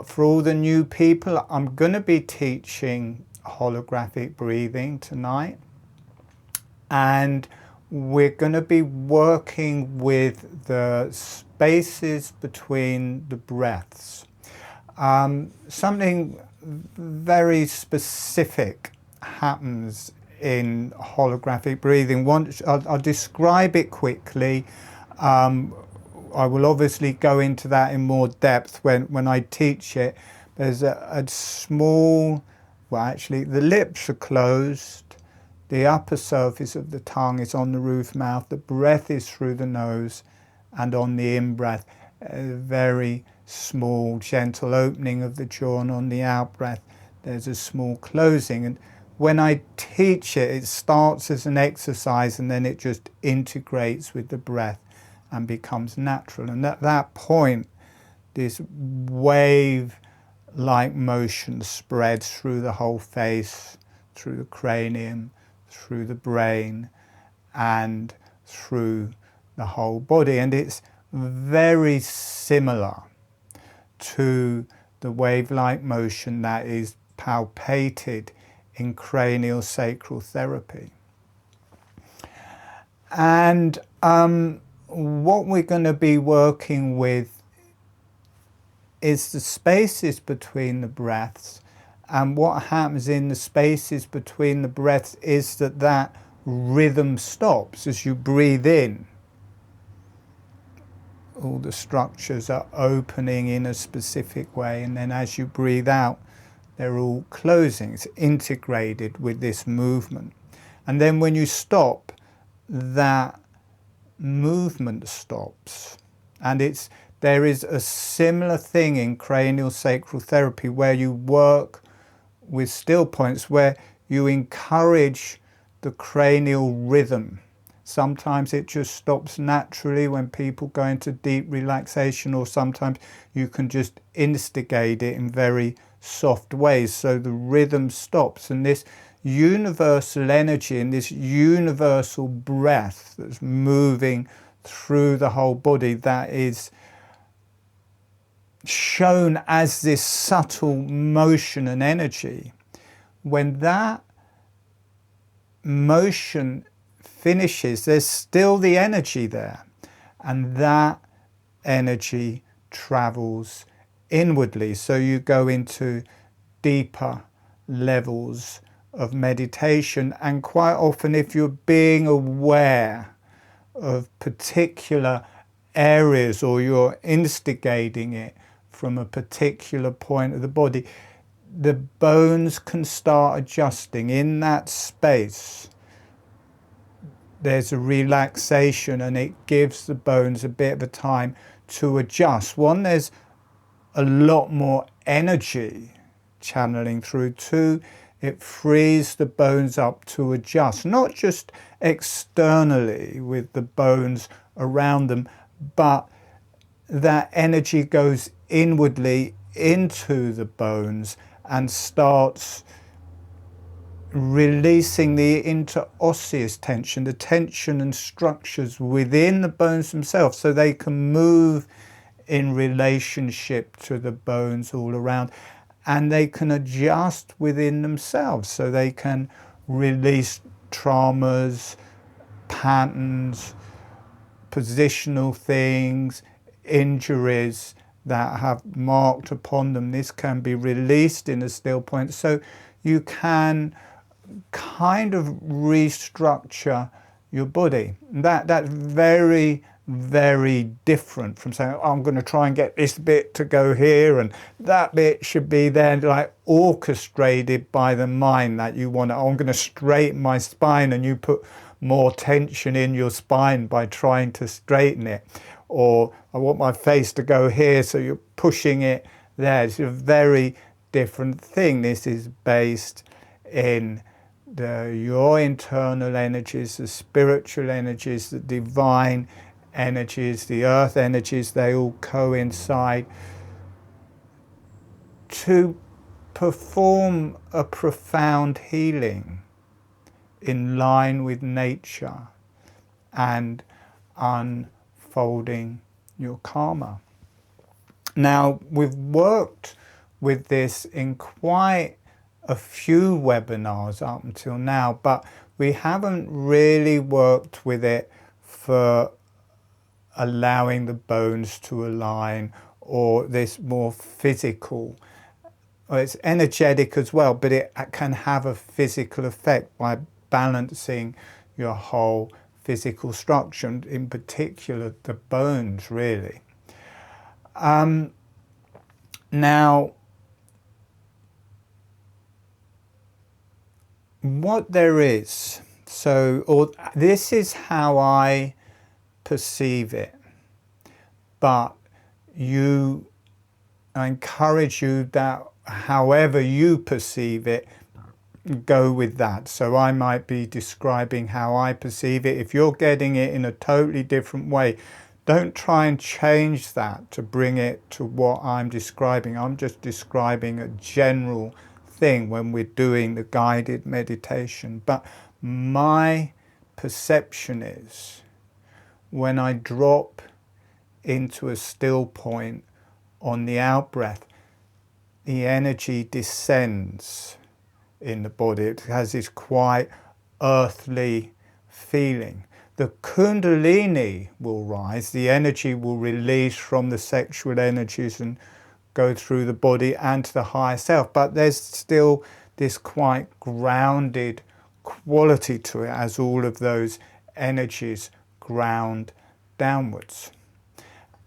for all the new people, I'm going to be teaching holographic breathing tonight. And we're going to be working with the spaces between the breaths. Something very specific happens in holographic breathing. I'll describe it quickly. I will obviously go into that in more depth when I teach it. There's a small, well actually the lips are closed, the upper surface of the tongue is on the roof mouth, the breath is through the nose, and on the in-breath, a very small gentle opening of the jaw, and on the out-breath there's a small closing. And when I teach it, it starts as an exercise and then it just integrates with the breath and becomes natural. And at that point, this wave-like motion spreads through the whole face, through the cranium, through the brain, and through the whole body. And it's very similar to the wave-like motion that is palpated in cranial sacral therapy. And what we're going to be working with is the spaces between the breaths. And what happens in the spaces between the breaths is that rhythm stops as you breathe in. All the structures are opening in a specific way, and then as you breathe out, they're all closing. It's integrated with this movement. And then when you stop, that movement stops. And there is a similar thing in cranial sacral therapy where you work with still points, where you encourage the cranial rhythm. Sometimes it just stops naturally when people go into deep relaxation, or sometimes you can just instigate it in very soft ways so the rhythm stops. And this universal energy and this universal breath that's moving through the whole body, that is shown as this subtle motion and energy, when that motion finishes, there's still the energy there, and that energy travels inwardly. So you go into deeper levels of meditation, and quite often, if you're being aware of particular areas or you're instigating it from a particular point of the body, the bones can start adjusting in that space. There's a relaxation, and it gives the bones a bit of a time to adjust. One, there's a lot more energy channeling through. Two, it frees the bones up to adjust, not just externally with the bones around them, but that energy goes inwardly into the bones and starts releasing the interosseous tension, the tension and structures within the bones themselves, so they can move in relationship to the bones all around, and they can adjust within themselves, so they can release traumas, patterns, positional things, injuries that have marked upon them. This can be released in a still point, so you can kind of restructure your body. That's very, very different from saying, oh, I'm going to try and get this bit to go here and that bit should be there, like orchestrated by the mind that you want. I'm going to straighten my spine, and you put more tension in your spine by trying to straighten it. Or I want my face to go here, so you're pushing it there. It's a very different thing. This is based in your internal energies, the spiritual energies, the divine energies, the earth energies. They all coincide to perform a profound healing in line with nature and unfolding your karma. Now, we've worked with this in quite a few webinars up until now, but we haven't really worked with it for allowing the bones to align, or this more physical. Well, it's energetic as well, but it can have a physical effect by balancing your whole physical structure, and in particular the bones, really. Now, what there is, or this is how I perceive it, but I encourage you that however you perceive it, go with that. So I might be describing how I perceive it. If you're getting it in a totally different way, don't try and change that to bring it to what I'm describing. I'm just describing a general thing when we're doing the guided meditation. But my perception is, when I drop into a still point on the out breath, the energy descends in the body. It has this quite earthly feeling. The kundalini will rise, the energy will release from the sexual energies and go through the body and to the higher self, but there's still this quite grounded quality to it as all of those energies ground downwards.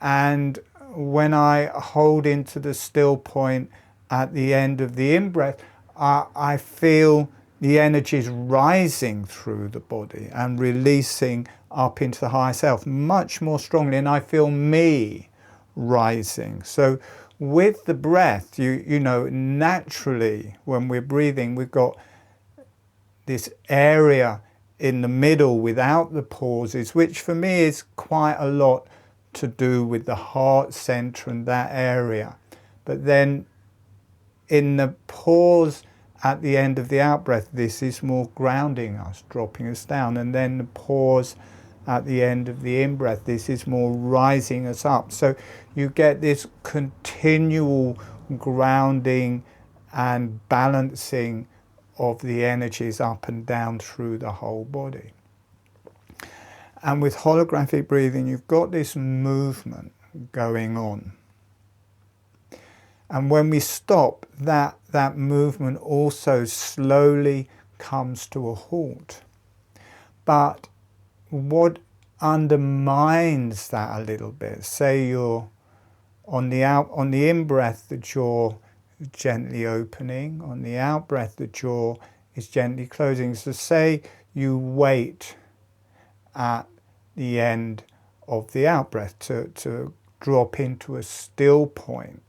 And when I hold into the still point at the end of the in-breath, I feel the energies rising through the body and releasing up into the higher self much more strongly, and I feel me rising. So with the breath, you know, naturally when we're breathing, we've got this area in the middle without the pauses, which for me is quite a lot to do with the heart center and that area. But then in the pause at the end of the out-breath, this is more grounding us, dropping us down. And then the pause at the end of the in-breath, this is more rising us up. So you get this continual grounding and balancing of the energies up and down through the whole body. And with holographic breathing, you've got this movement going on. And when we stop, that movement also slowly comes to a halt. But what undermines that a little bit, say you're on the in-breath, the jaw is gently opening, on the out-breath, the jaw is gently closing. So say you wait at the end of the out-breath to drop into a still point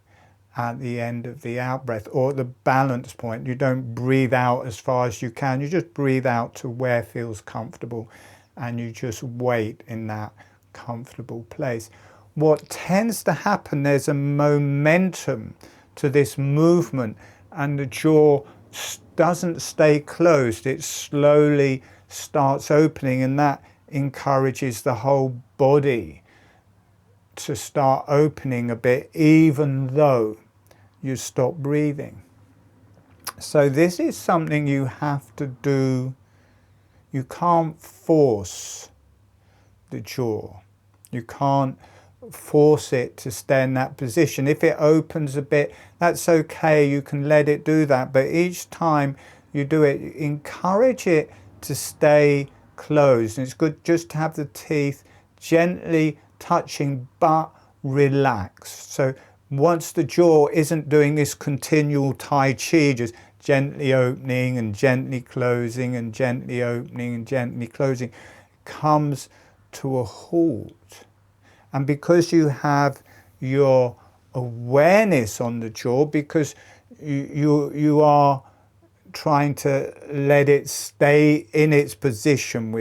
at the end of the out-breath, or the balance point. You don't breathe out as far as you can, you just breathe out to where feels comfortable, and you just wait in that comfortable place. What tends to happen, there's a momentum to this movement, and the jaw doesn't stay closed, it slowly starts opening, and that encourages the whole body to start opening a bit, even though you stop breathing. So this is something you have to do. You can't force the jaw. You can't force it to stay in that position. If it opens a bit, that's okay, you can let it do that. But each time you do it, encourage it to stay closed. And it's good just to have the teeth gently touching but relaxed. So once the jaw isn't doing this continual Tai Chi, just gently opening and gently closing and gently opening and gently closing, comes to a halt. And because you have your awareness on the jaw, because you are trying to let it stay in its position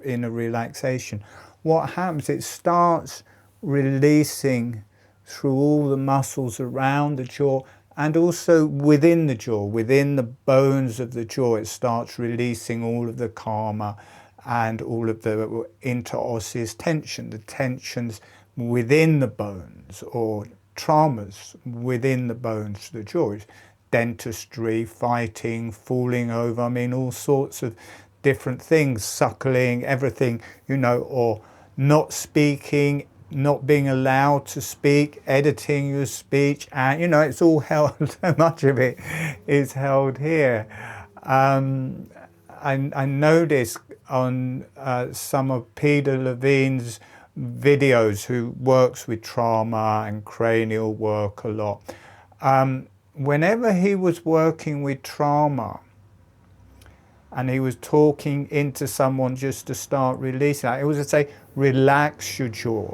in a relaxation, what happens, it starts releasing through all the muscles around the jaw, and also within the jaw, within the bones of the jaw, it starts releasing all of the karma and all of the interosseous tension, the tensions within the bones, or traumas within the bones of the jaw. Dentistry, fighting, falling over, I mean, all sorts of different things, suckling, everything, you know, or not speaking, not being allowed to speak, editing your speech, and, you know, it's all held, so much of it is held here. I noticed on some of Peter Levine's videos, who works with trauma and cranial work a lot, whenever he was working with trauma and he was talking into someone just to start releasing it, was to say, relax your jaw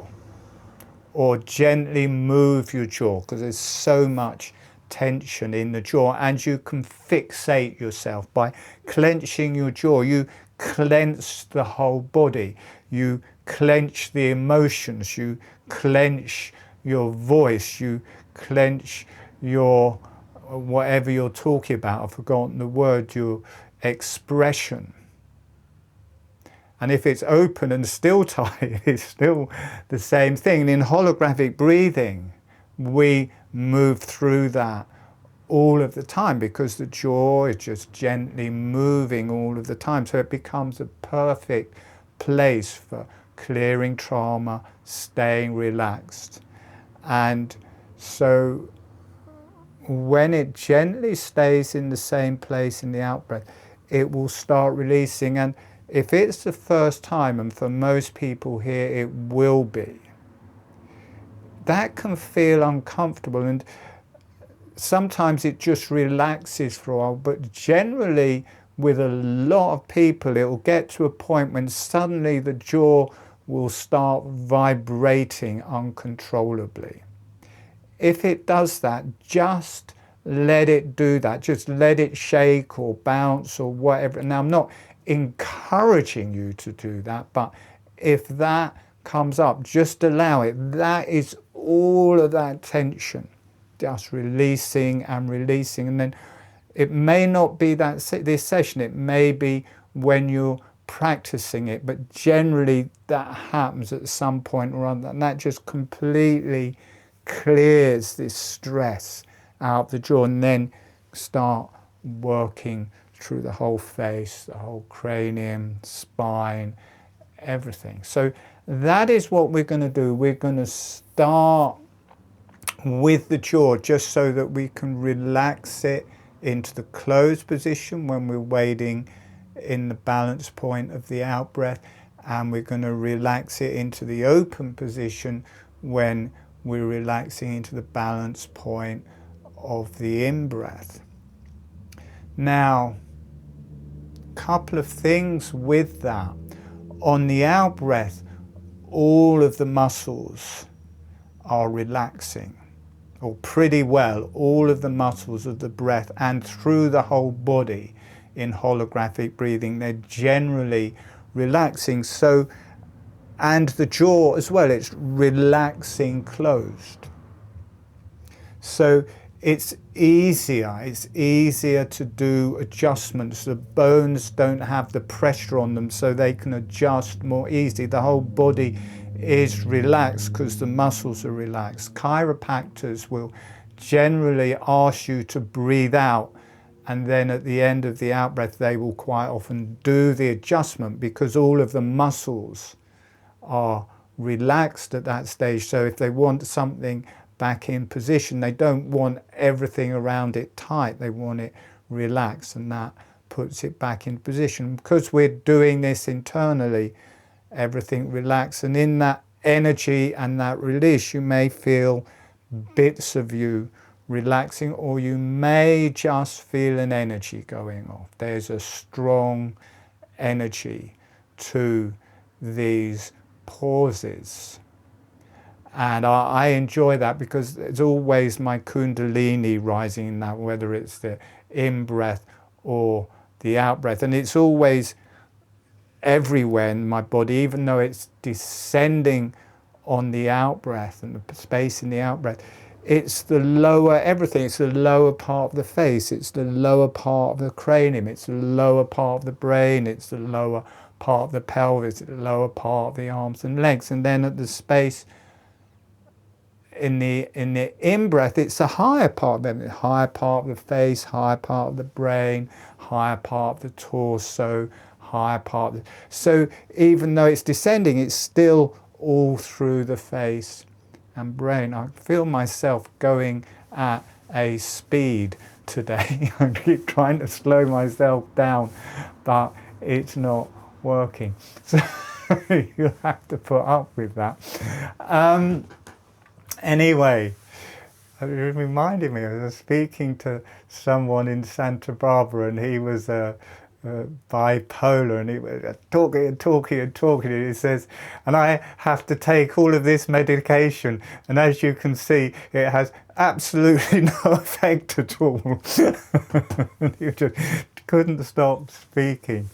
or gently move your jaw, because there's so much tension in the jaw, and you can fixate yourself by clenching your jaw. You clench the whole body, you clench the emotions, you clench your voice, you clench your whatever you're talking about, I've forgotten the word, your expression. And if it's open and still tight, it's still the same thing. And in holographic breathing, we move through that all of the time, because the jaw is just gently moving all of the time. So it becomes a perfect place for clearing trauma, staying relaxed. And so when it gently stays in the same place in the out-breath, it will start releasing. And if it's the first time, and for most people here it will be, that can feel uncomfortable, and sometimes it just relaxes for a while, but generally with a lot of people it will get to a point when suddenly the jaw will start vibrating uncontrollably. If it does that, just let it do that. Just let it shake or bounce or whatever. Now, I'm not encouraging you to do that, but if that comes up, just allow it. That is all of that tension, just releasing and releasing. And then it may not be that this session, it may be when you're practicing it, but generally that happens at some point or other, and that just completely clears this stress out the jaw, and then start working through the whole face, the whole cranium, spine, everything. So that is what we're going to do. We're going to start with the jaw, just so that we can relax it into the closed position when we're waiting in the balance point of the out breath, and we're going to relax it into the open position when we're relaxing into the balance point of the in breath. Now, a couple of things with that. On the out breath, all of the muscles are relaxing, or pretty well, all of the muscles of the breath and through the whole body in holographic breathing, they're generally relaxing. So, and the jaw as well, it's relaxing closed. So it's easier to do adjustments. The bones don't have the pressure on them, so they can adjust more easily. The whole body is relaxed because the muscles are relaxed. Chiropractors will generally ask you to breathe out, and then at the end of the out breath they will quite often do the adjustment, because all of the muscles are relaxed at that stage. So if they want something back in position, they don't want everything around it tight, they want it relaxed, and that puts it back in position. Because we're doing this internally, everything relaxed, and in that energy and that release you may feel bits of you relaxing, or you may just feel an energy going off. There's a strong energy to these pauses, and I enjoy that, because it's always my kundalini rising in that, whether it's the in-breath or the out-breath, and it's always everywhere in my body, even though it's descending on the out-breath and the space in the out-breath. It's the lower everything, it's the lower part of the face, it's the lower part of the cranium, it's the lower part of the brain, it's the lower part of the pelvis, it's the lower part of the arms and legs, and then at the space in the in-breath, it's a higher part, then the higher part of the face, higher part of the brain, higher part of the torso, higher part of the, so even though it's descending, it's still all through the face and brain. I feel myself going at a speed today. I keep trying to slow myself down, but it's not working. So you have to put up with that. Anyway, it reminded me, I was speaking to someone in Santa Barbara, and he was bipolar, and he was talking and talking and talking, and he says, and I have to take all of this medication, and as you can see, it has absolutely no effect at all. And he just couldn't stop speaking.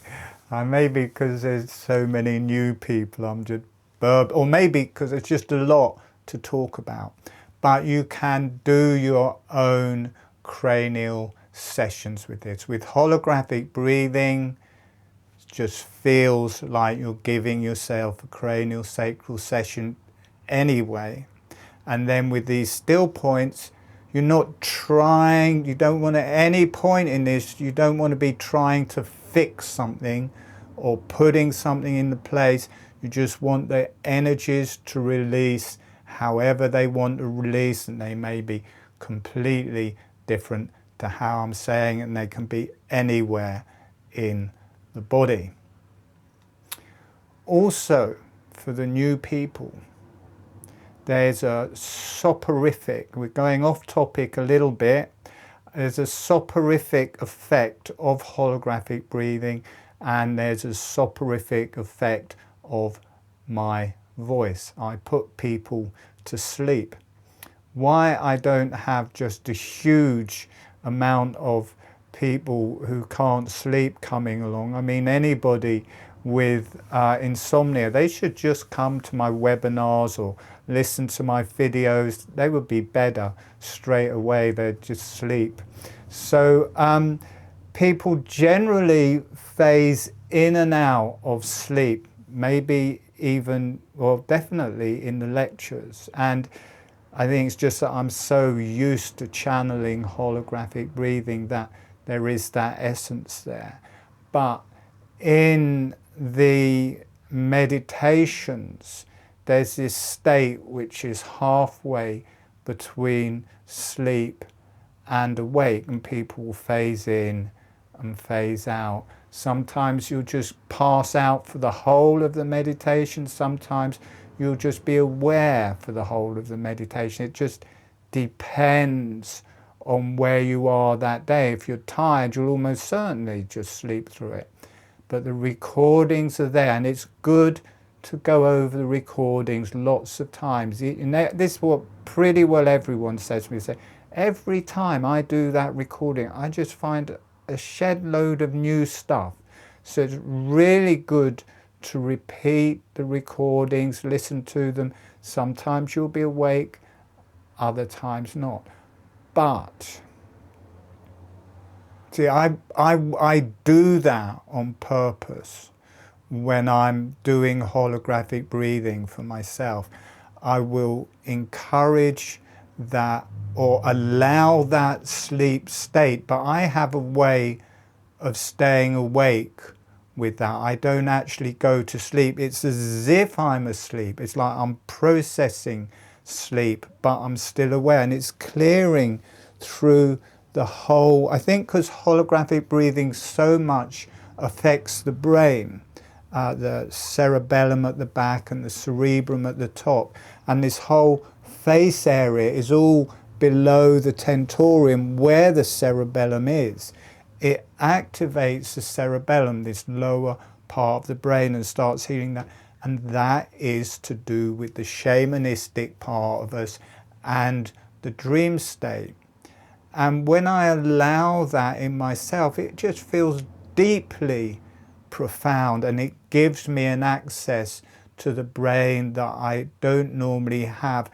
Maybe because there's so many new people, I'm just or maybe because it's just a lot to talk about. But you can do your own cranial sessions with this. With holographic breathing, it just feels like you're giving yourself a cranial sacral session anyway. And then with these still points, you're not trying, you don't want, at any point in this, you don't want to be trying to fix something or putting something into place. You just want the energies to release however they want to release, and they may be completely different to how I'm saying it, and they can be anywhere in the body. Also, for the new people, there's a soporific, we're going off topic a little bit, there's a soporific effect of holographic breathing, and there's a soporific effect of my voice. I put people to sleep. Why I don't have just a huge amount of people who can't sleep coming along. I mean, anybody with insomnia, they should just come to my webinars or listen to my videos. They would be better straight away. They'd just sleep. So people generally phase in and out of sleep, maybe even, well, definitely in the lectures. And I think it's just that I'm so used to channeling holographic breathing that there is that essence there. But in the meditations, there's this state which is halfway between sleep and awake, and people will phase in and phase out. Sometimes you'll just pass out for the whole of the meditation. Sometimes you'll just be aware for the whole of the meditation. It just depends on where you are that day. If you're tired, you'll almost certainly just sleep through it. But the recordings are there, and it's good to go over the recordings lots of times. This is what pretty well everyone says to me. They say, every time I do that recording, I just find a shed load of new stuff. So it's really good to repeat the recordings, listen to them. Sometimes you'll be awake, other times not. But see, I do that on purpose when I'm doing holographic breathing for myself. I will encourage that or allow that sleep state, but I have a way of staying awake with that. I don't actually go to sleep. It's as if I'm asleep. It's like I'm processing sleep, but I'm still aware, and it's clearing through the whole. I think because holographic breathing so much affects the brain, the cerebellum at the back and the cerebrum at the top, and this whole face area is all below the tentorium where the cerebellum is. It activates the cerebellum, this lower part of the brain, and starts healing that. And that is to do with the shamanistic part of us and the dream state. And when I allow that in myself, it just feels deeply profound, and it gives me an access to the brain that I don't normally have.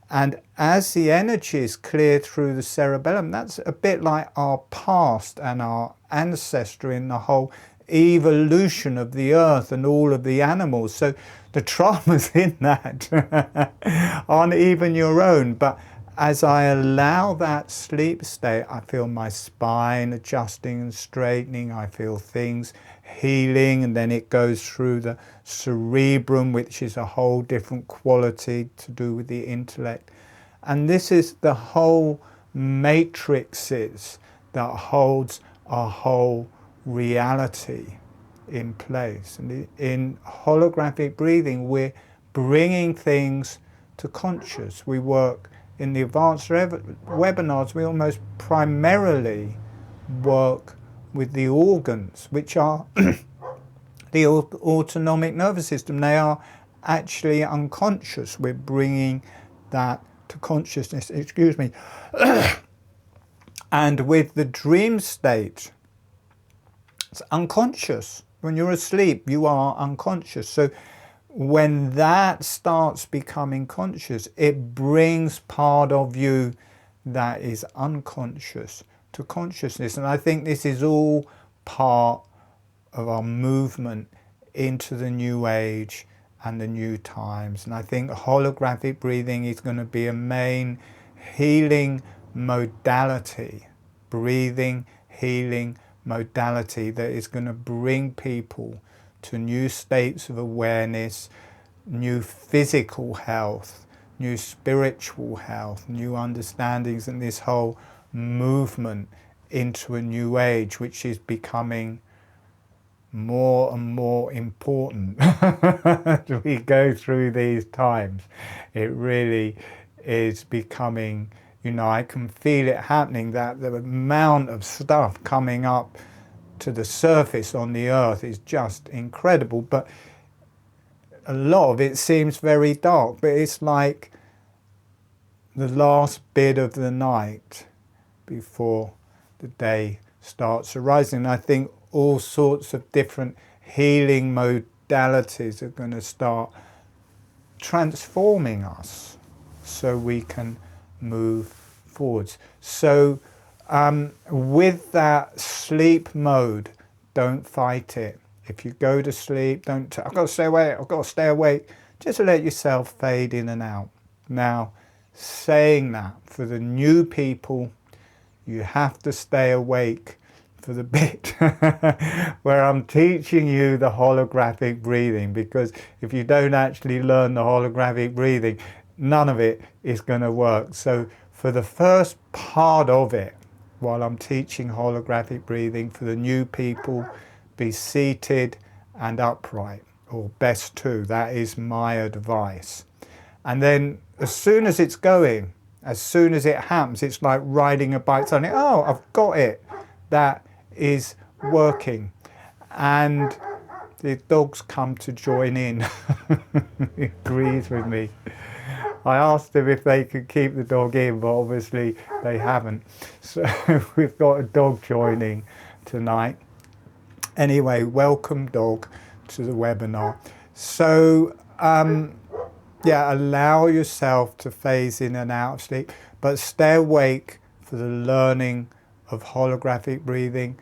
And as the energies clear through the cerebellum, that's a bit like our past and our ancestry and the whole evolution of the earth and all of the animals. So the traumas in that aren't even your own. But as I allow that sleep state, I feel my spine adjusting and straightening. I feel things healing, and then it goes through the cerebrum, which is a whole different quality to do with the intellect. And this is the whole matrices that holds our whole reality in place. And in holographic breathing, we're bringing things to conscious. We work in the advanced webinars, we almost primarily work with the organs, which are the autonomic nervous system. They are actually unconscious. We're bringing that to consciousness, excuse me. And with the dream state, it's unconscious. When you're asleep, you are unconscious. So when that starts becoming conscious, it brings part of you that is unconscious to consciousness. And I think this is all part of our movement into the new age and the new times. And I think holographic breathing is going to be a main healing modality, breathing, healing modality that is going to bring people to new states of awareness, new physical health, new spiritual health, new understandings, and this whole movement into a new age, which is becoming more and more important as we go through these times. It really is becoming, you know, I can feel it happening, that the amount of stuff coming up to the surface on the earth is just incredible. But a lot of it seems very dark, but it's like the last bit of the night before the day starts arising. And I think all sorts of different healing modalities are going to start transforming us so we can move forwards. So with that sleep mode, don't fight it. If you go to sleep, don't, I've got to stay awake, I've got to stay awake. Just let yourself fade in and out. Now, saying that, for the new people, you have to stay awake for the bit where I'm teaching you the holographic breathing, because if you don't actually learn the holographic breathing, none of it is going to work. So for the first part of it, while I'm teaching holographic breathing, for the new people, be seated and upright, or best too. That is my advice. And then as soon as it's going, as soon as it happens, it's like riding a bike. Suddenly, oh, I've got it. That is working. And the dogs come to join in. He agrees with me. I asked them if they could keep the dog in, but obviously they haven't. So we've got a dog joining tonight. Anyway, welcome dog to the webinar. So yeah, allow yourself to phase in and out of sleep, but stay awake for the learning of holographic breathing.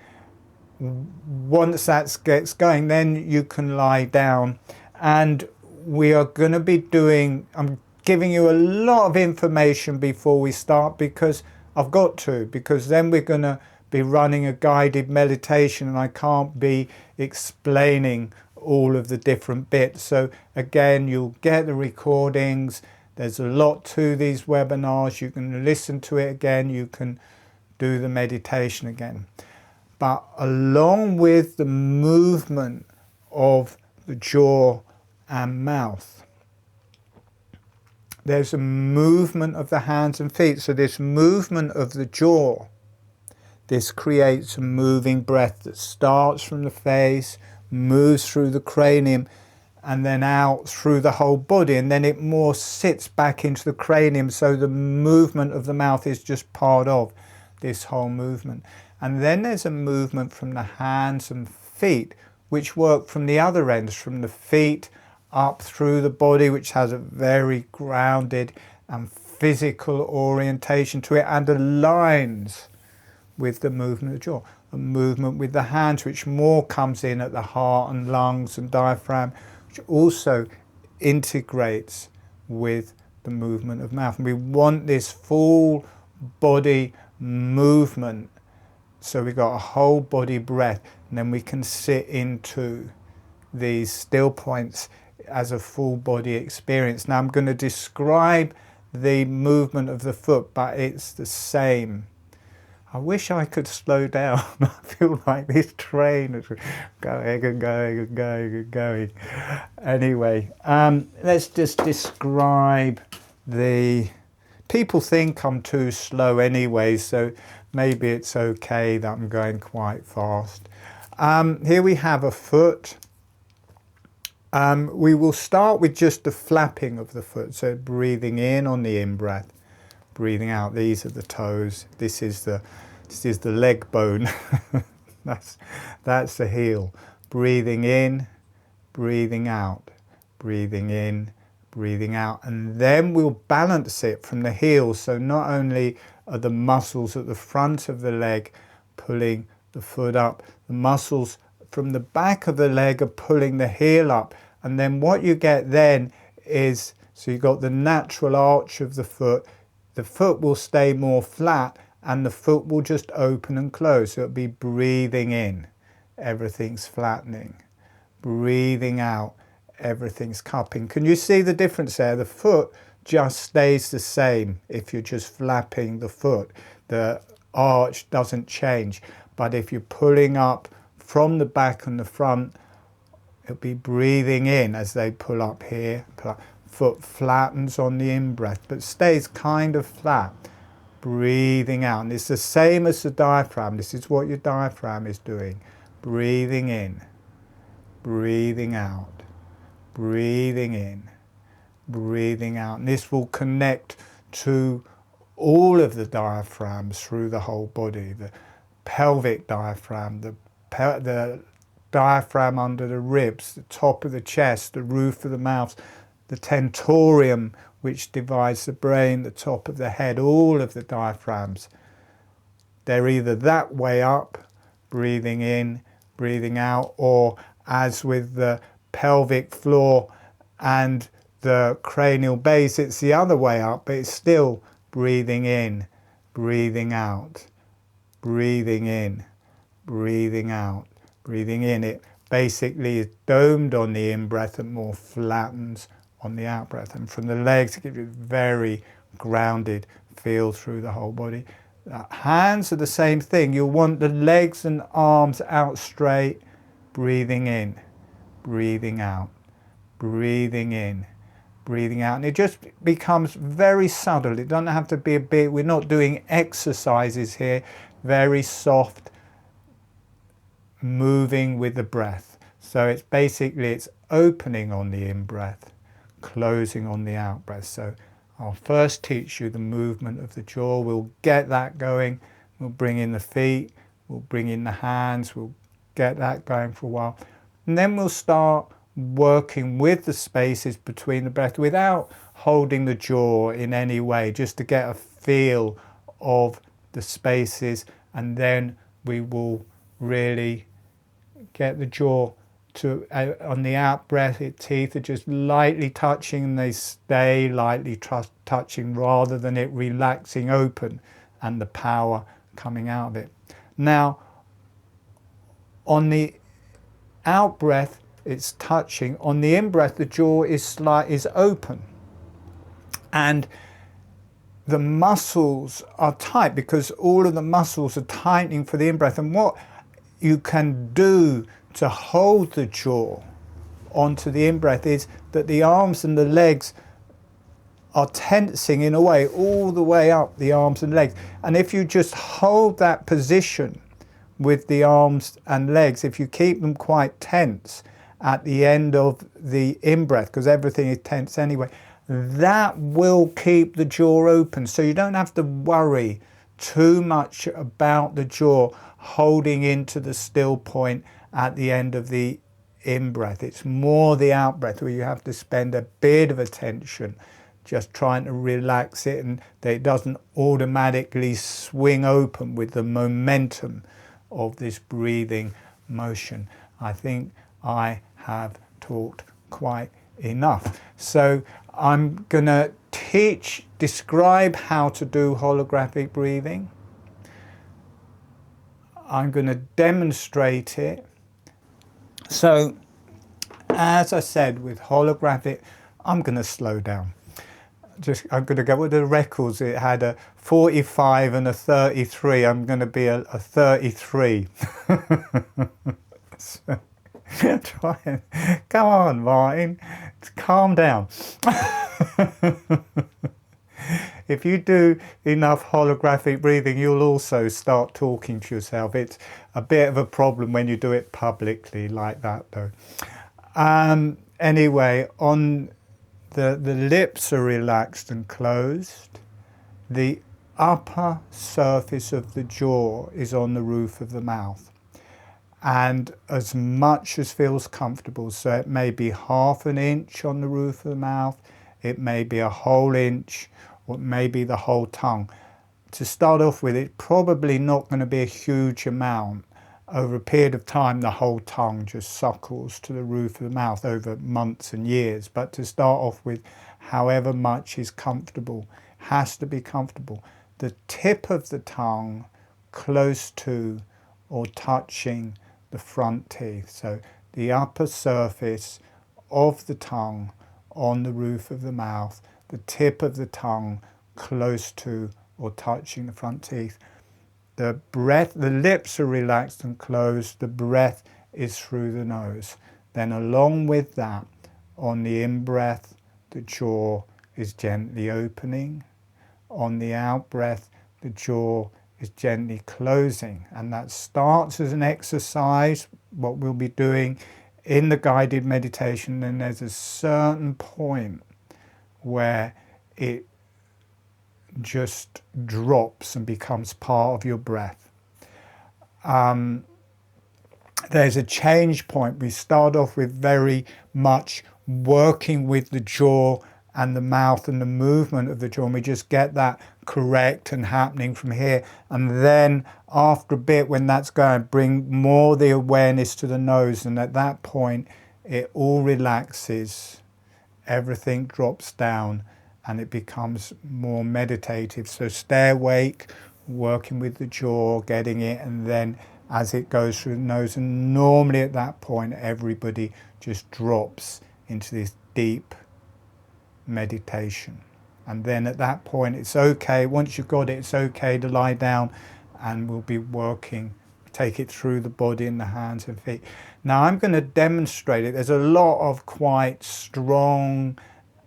Once that gets going, then you can lie down, and we are going to be doing, I'm giving you a lot of information before we start, because I've got to, because then we're going to be running a guided meditation and I can't be explaining all of the different bits. So again, you'll get the recordings. There's a lot to these webinars. You can listen to it again. You can do the meditation again. But along with the movement of the jaw and mouth, there's a movement of the hands and feet. So this movement of the jaw, this creates a moving breath that starts from the face, moves through the cranium, and then out through the whole body, and then it more sits back into the cranium. So the movement of the mouth is just part of this whole movement. And then there's a movement from the hands and feet, which work from the other ends, from the feet up through the body, which has a very grounded and physical orientation to it and aligns with the movement of the jaw. a movement with the hands, which more comes in at the heart and lungs and diaphragm, which also integrates with the movement of mouth. And we want this full body movement, so we got a whole body breath, and then we can sit into these still points as a full body experience. Now I'm going to describe the movement of the foot, but it's the same. I wish I could slow down. I feel like this train is going and going and going and going. Anyway, let's just describe the... People think I'm too slow anyway, so maybe it's okay that I'm going quite fast. Here we have a foot. We will start with just the flapping of the foot, so breathing in on the in-breath, breathing out. These are the toes. This is the leg bone. that's the heel. Breathing in, breathing out, breathing in, breathing out, and then we'll balance it from the heel. So not only are the muscles at the front of the leg pulling the foot up, the muscles from the back of the leg are pulling the heel up, and then what you get then is, so you've got the natural arch of the foot will stay more flat, and the foot will just open and close. So it'll be breathing in, everything's flattening. Breathing out, everything's cupping. Can you see the difference there? The foot just stays the same if you're just flapping the foot. The arch doesn't change. But if you're pulling up from the back and the front, it'll be breathing in as they pull up here. Foot flattens on the in-breath, but stays kind of flat. Breathing out. And it's the same as the diaphragm. This is what your diaphragm is doing. Breathing in, breathing out, breathing in, breathing out. And this will connect to all of the diaphragms through the whole body. The pelvic diaphragm, the diaphragm under the ribs, the top of the chest, the roof of the mouth, the tentorium, which divides the brain, the top of the head, all of the diaphragms. They're either that way up, breathing in, breathing out, or as with the pelvic floor and the cranial base, it's the other way up, but it's still breathing in, breathing out, breathing in, breathing out, breathing in. It basically is domed on the in-breath and more flattens on the out-breath. And from the legs, it gives you a very grounded feel through the whole body. Hands are the same thing. You'll want the legs and arms out straight, breathing in, breathing out, breathing in, breathing out. And it just becomes very subtle. It doesn't have to be a big, we're not doing exercises here, very soft, moving with the breath. So it's basically, it's opening on the in-breath, closing on the out-breath. So I'll first teach you the movement of the jaw. We'll get that going. We'll bring in the feet. We'll bring in the hands. We'll get that going for a while. And then we'll start working with the spaces between the breath without holding the jaw in any way, just to get a feel of the spaces. And then we will really get the jaw to, on the out breath, teeth are just lightly touching, and they stay lightly touching rather than it relaxing open and the power coming out of it. Now, on the out breath, it's touching. On the in breath, the jaw is open, and the muscles are tight because all of the muscles are tightening for the in breath. And what you can do to hold the jaw onto the in-breath is that the arms and the legs are tensing in a way all the way up the arms and legs. And if you just hold that position with the arms and legs, if you keep them quite tense at the end of the in-breath, because everything is tense anyway, that will keep the jaw open. So you don't have to worry too much about the jaw holding into the still point at the end of the in-breath. It's more the out-breath where you have to spend a bit of attention just trying to relax it, and that it doesn't automatically swing open with the momentum of this breathing motion. I think I have talked quite enough. So I'm going to describe how to do holographic breathing. I'm going to demonstrate it. So, as I said, with holographic, I'm going to slow down. I'm going to go with the records. It had a 45 and a 33. I'm going to be a 33. So, try and, come on, Martin, calm down. If you do enough holographic breathing, you'll also start talking to yourself. It's a bit of a problem when you do it publicly like that, though. Anyway, on the lips are relaxed and closed. The upper surface of the jaw is on the roof of the mouth. And as much as feels comfortable, so it may be ½ an inch on the roof of the mouth, it may be a whole inch, or maybe the whole tongue. To start off with, it's probably not going to be a huge amount. Over a period of time, the whole tongue just suckles to the roof of the mouth over months and years. But to start off with, however much is comfortable, has to be comfortable. The tip of the tongue close to or touching the front teeth. So the upper surface of the tongue on the roof of the mouth, the tip of the tongue close to or touching the front teeth. The breath, the lips are relaxed and closed, the breath is through the nose. Then along with that, on the in-breath, the jaw is gently opening. On the out-breath, the jaw is gently closing. And that starts as an exercise, what we'll be doing in the guided meditation. Then there's a certain point where it just drops and becomes part of your breath. There's a change point. We start off with very much working with the jaw and the mouth and the movement of the jaw, and we just get that correct and happening from here. And then after a bit, when that's going, bring more the awareness to the nose, and at that point it all relaxes, everything drops down, and it becomes more meditative. So stay awake, working with the jaw, getting it, and then as it goes through the nose, and normally at that point everybody just drops into this deep meditation. And then at that point it's okay, once you've got it, it's okay to lie down, and we'll be working, take it through the body and the hands and feet. Now I'm going to demonstrate it. There's a lot of quite strong,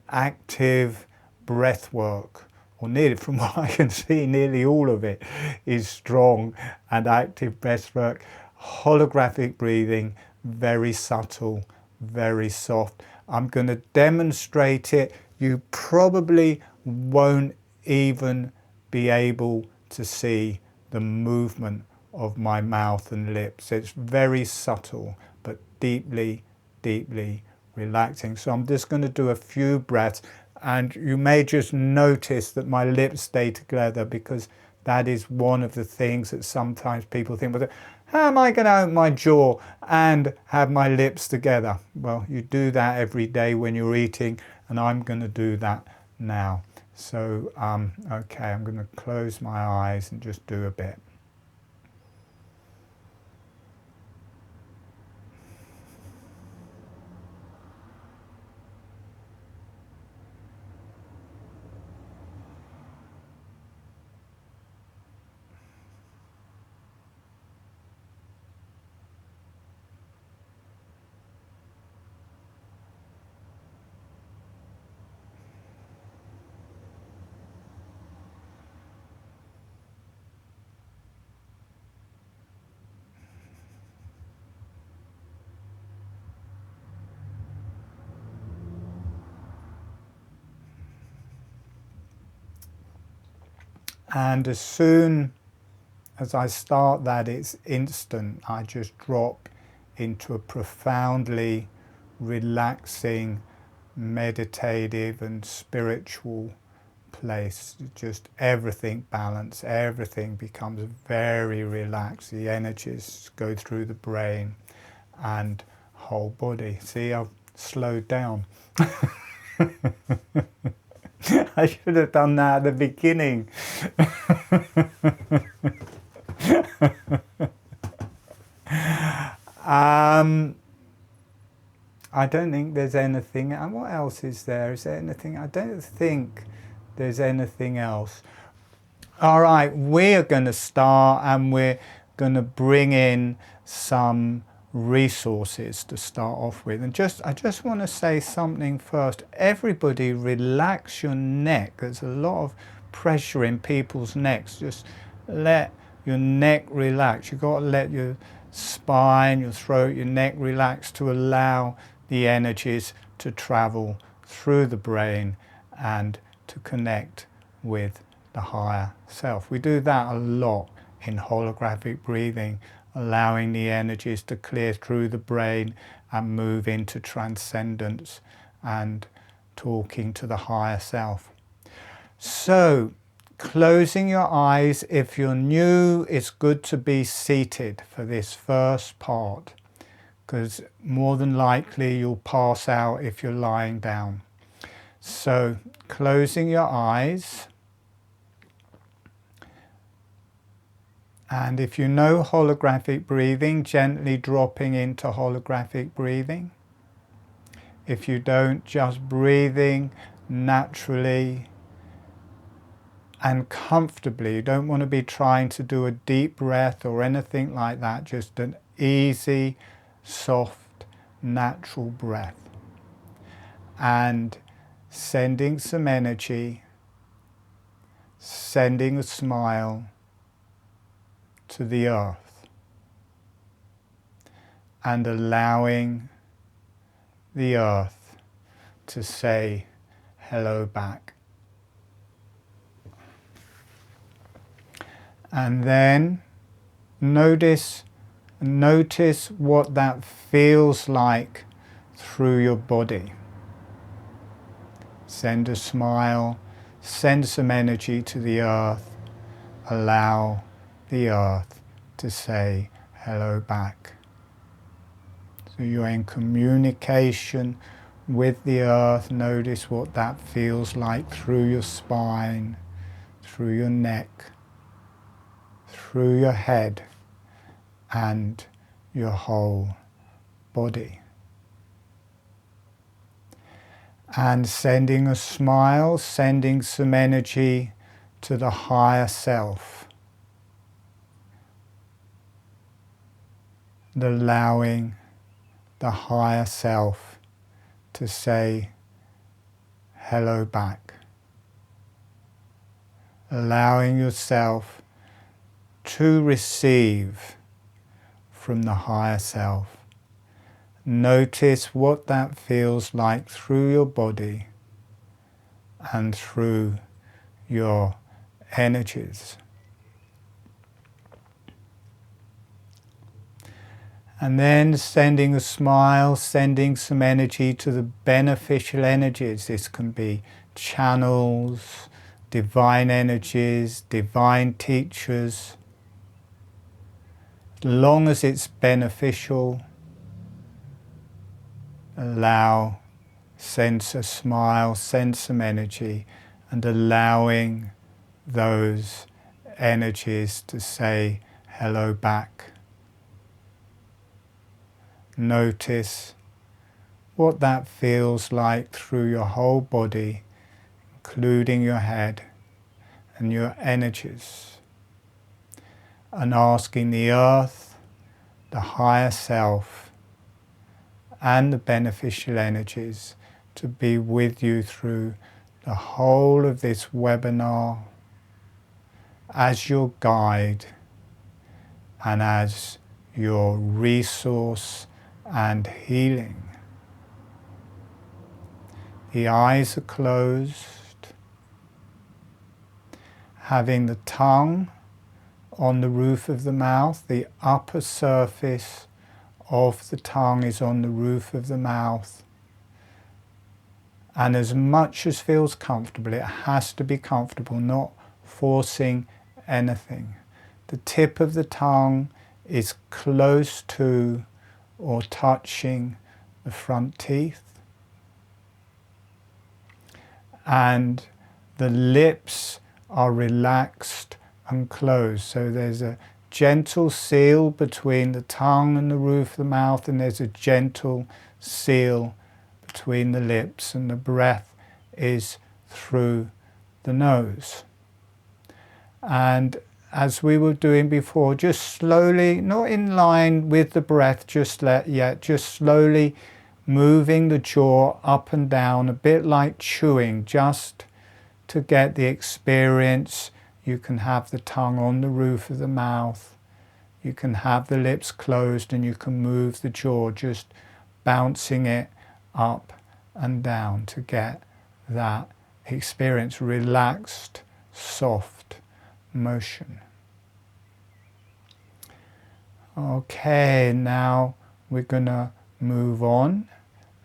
active breath work, or nearly, from what I can see, nearly all of it is strong and active breath work. Holographic breathing, very subtle, very soft. I'm going to demonstrate it. You probably won't even be able to see the movement of my mouth and lips. It's very subtle, but deeply, deeply relaxing. So I'm just going to do a few breaths, and you may just notice that my lips stay together, because that is one of the things that sometimes people think, well, how am I going to open my jaw and have my lips together? Well, you do that every day when you're eating, and I'm going to do that now. So, okay, I'm going to close my eyes and just do a bit. And as soon as I start that, it's instant. I just drop into a profoundly relaxing, meditative and spiritual place. Just everything balanced, everything becomes very relaxed. The energies go through the brain and whole body. See, I've slowed down. I should have done that at the beginning. I don't think there's anything. And what else is there? Is there anything? I don't think there's anything else. All right, we're going to start, and we're going to bring in some resources to start off with. And I just want to say something first. Everybody relax your neck. There's a lot of pressure in people's necks. Just let your neck relax. You've got to let your spine, your throat, your neck relax to allow the energies to travel through the brain and to connect with the higher self. We do that a lot in holographic breathing, allowing the energies to clear through the brain and move into transcendence and talking to the higher self. So, closing your eyes. If you're new, it's good to be seated for this first part, because more than likely you'll pass out if you're lying down. So, closing your eyes. And if you know holographic breathing, gently dropping into holographic breathing. If you don't, just breathing naturally and comfortably. You don't want to be trying to do a deep breath or anything like that. Just an easy, soft, natural breath. And sending some energy, sending a smile to the earth, and allowing the earth to say hello back. And then notice what that feels like through your body. Send a smile, send some energy to the earth, allow the earth to say hello back. So you're in communication with the earth. Notice what that feels like through your spine, through your neck, through your head, and your whole body. And sending a smile, sending some energy to the higher self. And allowing the higher self to say hello back. Allowing yourself to receive from the higher self. Notice what that feels like through your body and through your energies. And then sending a smile, sending some energy to the beneficial energies. This can be channels, divine energies, divine teachers. As long as it's beneficial, send a smile, send some energy, and allowing those energies to say hello back. Notice what that feels like through your whole body, including your head and your energies. And asking the earth, the higher self, and the beneficial energies to be with you through the whole of this webinar as your guide and as your resource and healing. The eyes are closed, having the tongue on the roof of the mouth. The upper surface of the tongue is on the roof of the mouth, And as much as feels comfortable, it has to be comfortable, not forcing anything. The tip of the tongue is close to or touching the front teeth. And the lips are relaxed and closed. So there's a gentle seal between the tongue and the roof of the mouth, and there's a gentle seal between the lips, and the breath is through the nose. And as we were doing before, just slowly, not in line with the breath just yet, just slowly moving the jaw up and down, a bit like chewing, just to get the experience. You can have the tongue on the roof of the mouth, you can have the lips closed, and you can move the jaw, just bouncing it up and down to get that experience, relaxed, soft motion. Okay, now we're going to move on,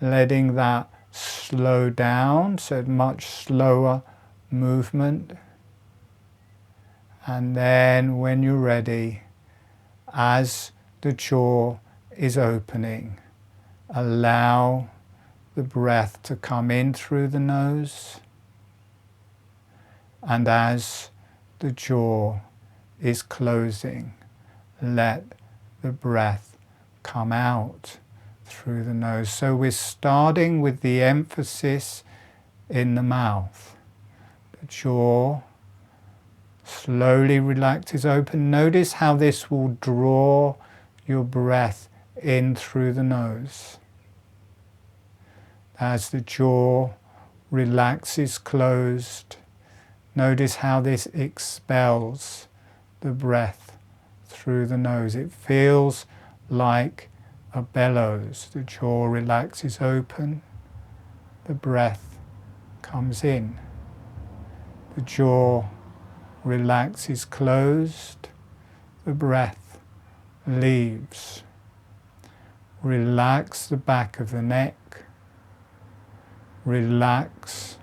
letting that slow down, so much slower movement. And then when you're ready, as the jaw is opening, allow the breath to come in through the nose. And as the jaw is closing, let the breath come out through the nose. So we're starting with the emphasis in the mouth. The jaw slowly relaxes open. Notice how this will draw your breath in through the nose. As the jaw relaxes closed, notice how this expels the breath through the nose. It feels like a bellows. The jaw relaxes open, the breath comes in. The jaw relaxes closed, the breath leaves. Relax the back of the neck, relax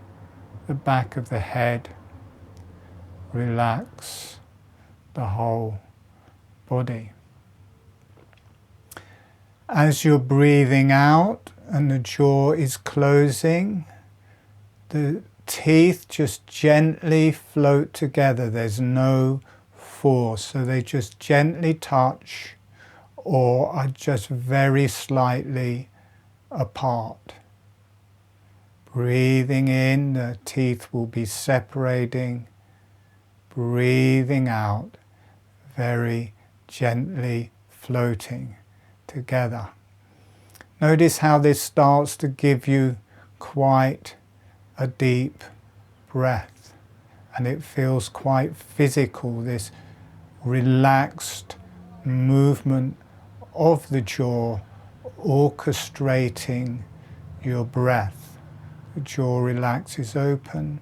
the back of the head, relax the whole body. As you're breathing out and the jaw is closing, the teeth just gently float together. There's no force, so they just gently touch or are just very slightly apart. Breathing in, the teeth will be separating. Breathing out, very gently floating together. Notice how this starts to give you quite a deep breath, and it feels quite physical, this relaxed movement of the jaw orchestrating your breath. The jaw relaxes open,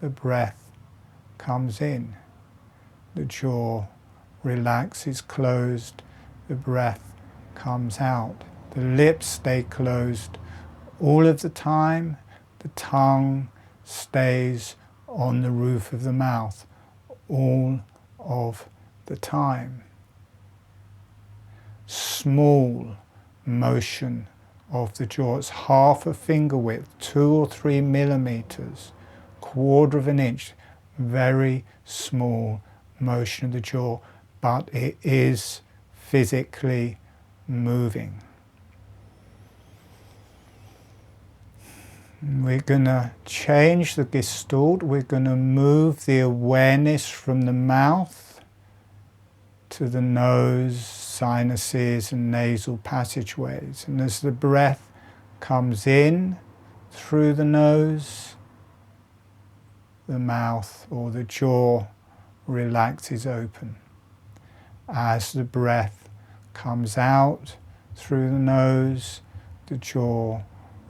the breath comes in. The jaw relaxes closed, the breath comes out. The lips stay closed all of the time. The tongue stays on the roof of the mouth all of the time. Small motion of the jaw. It's half a finger width, 2 or 3 millimeters, quarter of an inch. Very small motion of the jaw, but it is physically moving. We're going to change the gestalt. We're going to move the awareness from the mouth to the nose, sinuses and nasal passageways. And as the breath comes in through the nose, the mouth or the jaw relaxes open. As the breath comes out through the nose, the jaw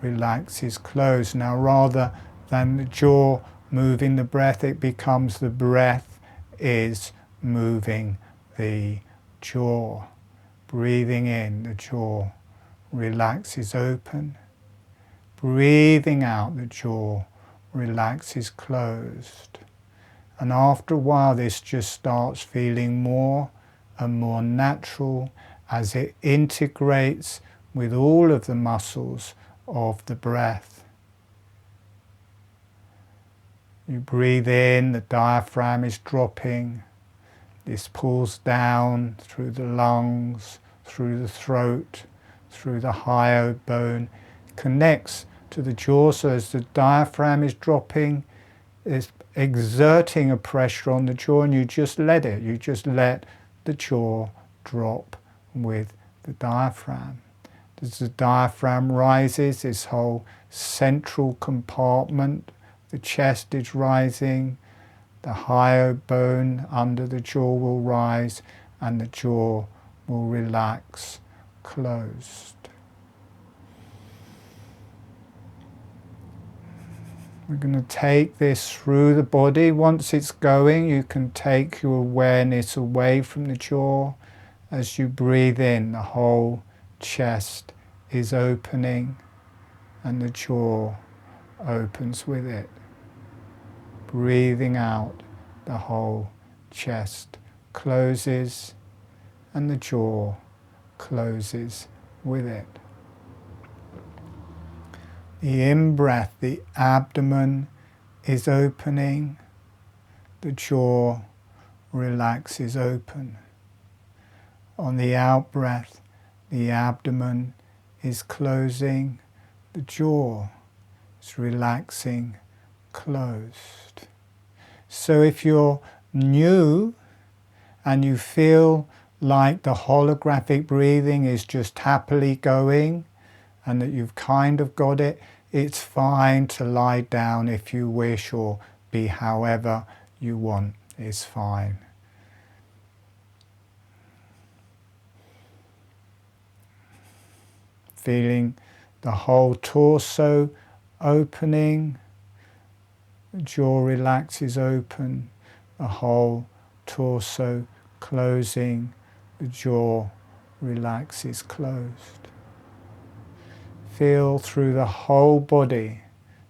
relaxes closed. Now, rather than the jaw moving the breath, it becomes the breath is moving the jaw. Breathing in, the jaw relaxes open. Breathing out, the jaw relaxes closed. And after a while, this just starts feeling more and more natural as it integrates with all of the muscles of the breath. You breathe in, the diaphragm is dropping. This pulls down through the lungs, through the throat, through the hyoid bone, connects to the jaw. So as the diaphragm is dropping, it's exerting a pressure on the jaw, and you just let it. You just let the jaw drop with the diaphragm. As the diaphragm rises, this whole central compartment, the chest is rising, the hyoid bone under the jaw will rise, and the jaw will relax closed. We're going to take this through the body. Once it's going, you can take your awareness away from the jaw. As you breathe in, the whole chest is opening and the jaw opens with it. Breathing out, the whole chest closes and the jaw closes with it. The in-breath, the abdomen is opening, the jaw relaxes open. On the out-breath, the abdomen is closing, the jaw is relaxing closed. So if you're new and you feel like the holographic breathing is just happily going and that you've kind of got it, it's fine to lie down if you wish, or be however you want, it's fine. Feeling the whole torso opening, the jaw relaxes open, the whole torso closing, the jaw relaxes closed. Feel through the whole body,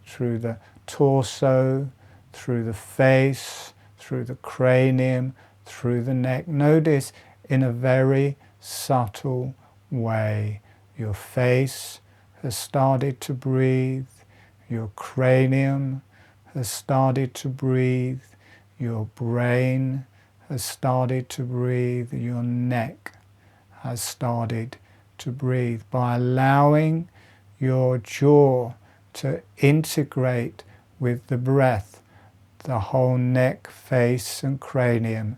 through the torso, through the face, through the cranium, through the neck. Notice in a very subtle way, your face has started to breathe, your cranium has started to breathe, your brain has started to breathe, your neck has started to breathe. By allowing your jaw to integrate with the breath, the whole neck, face and cranium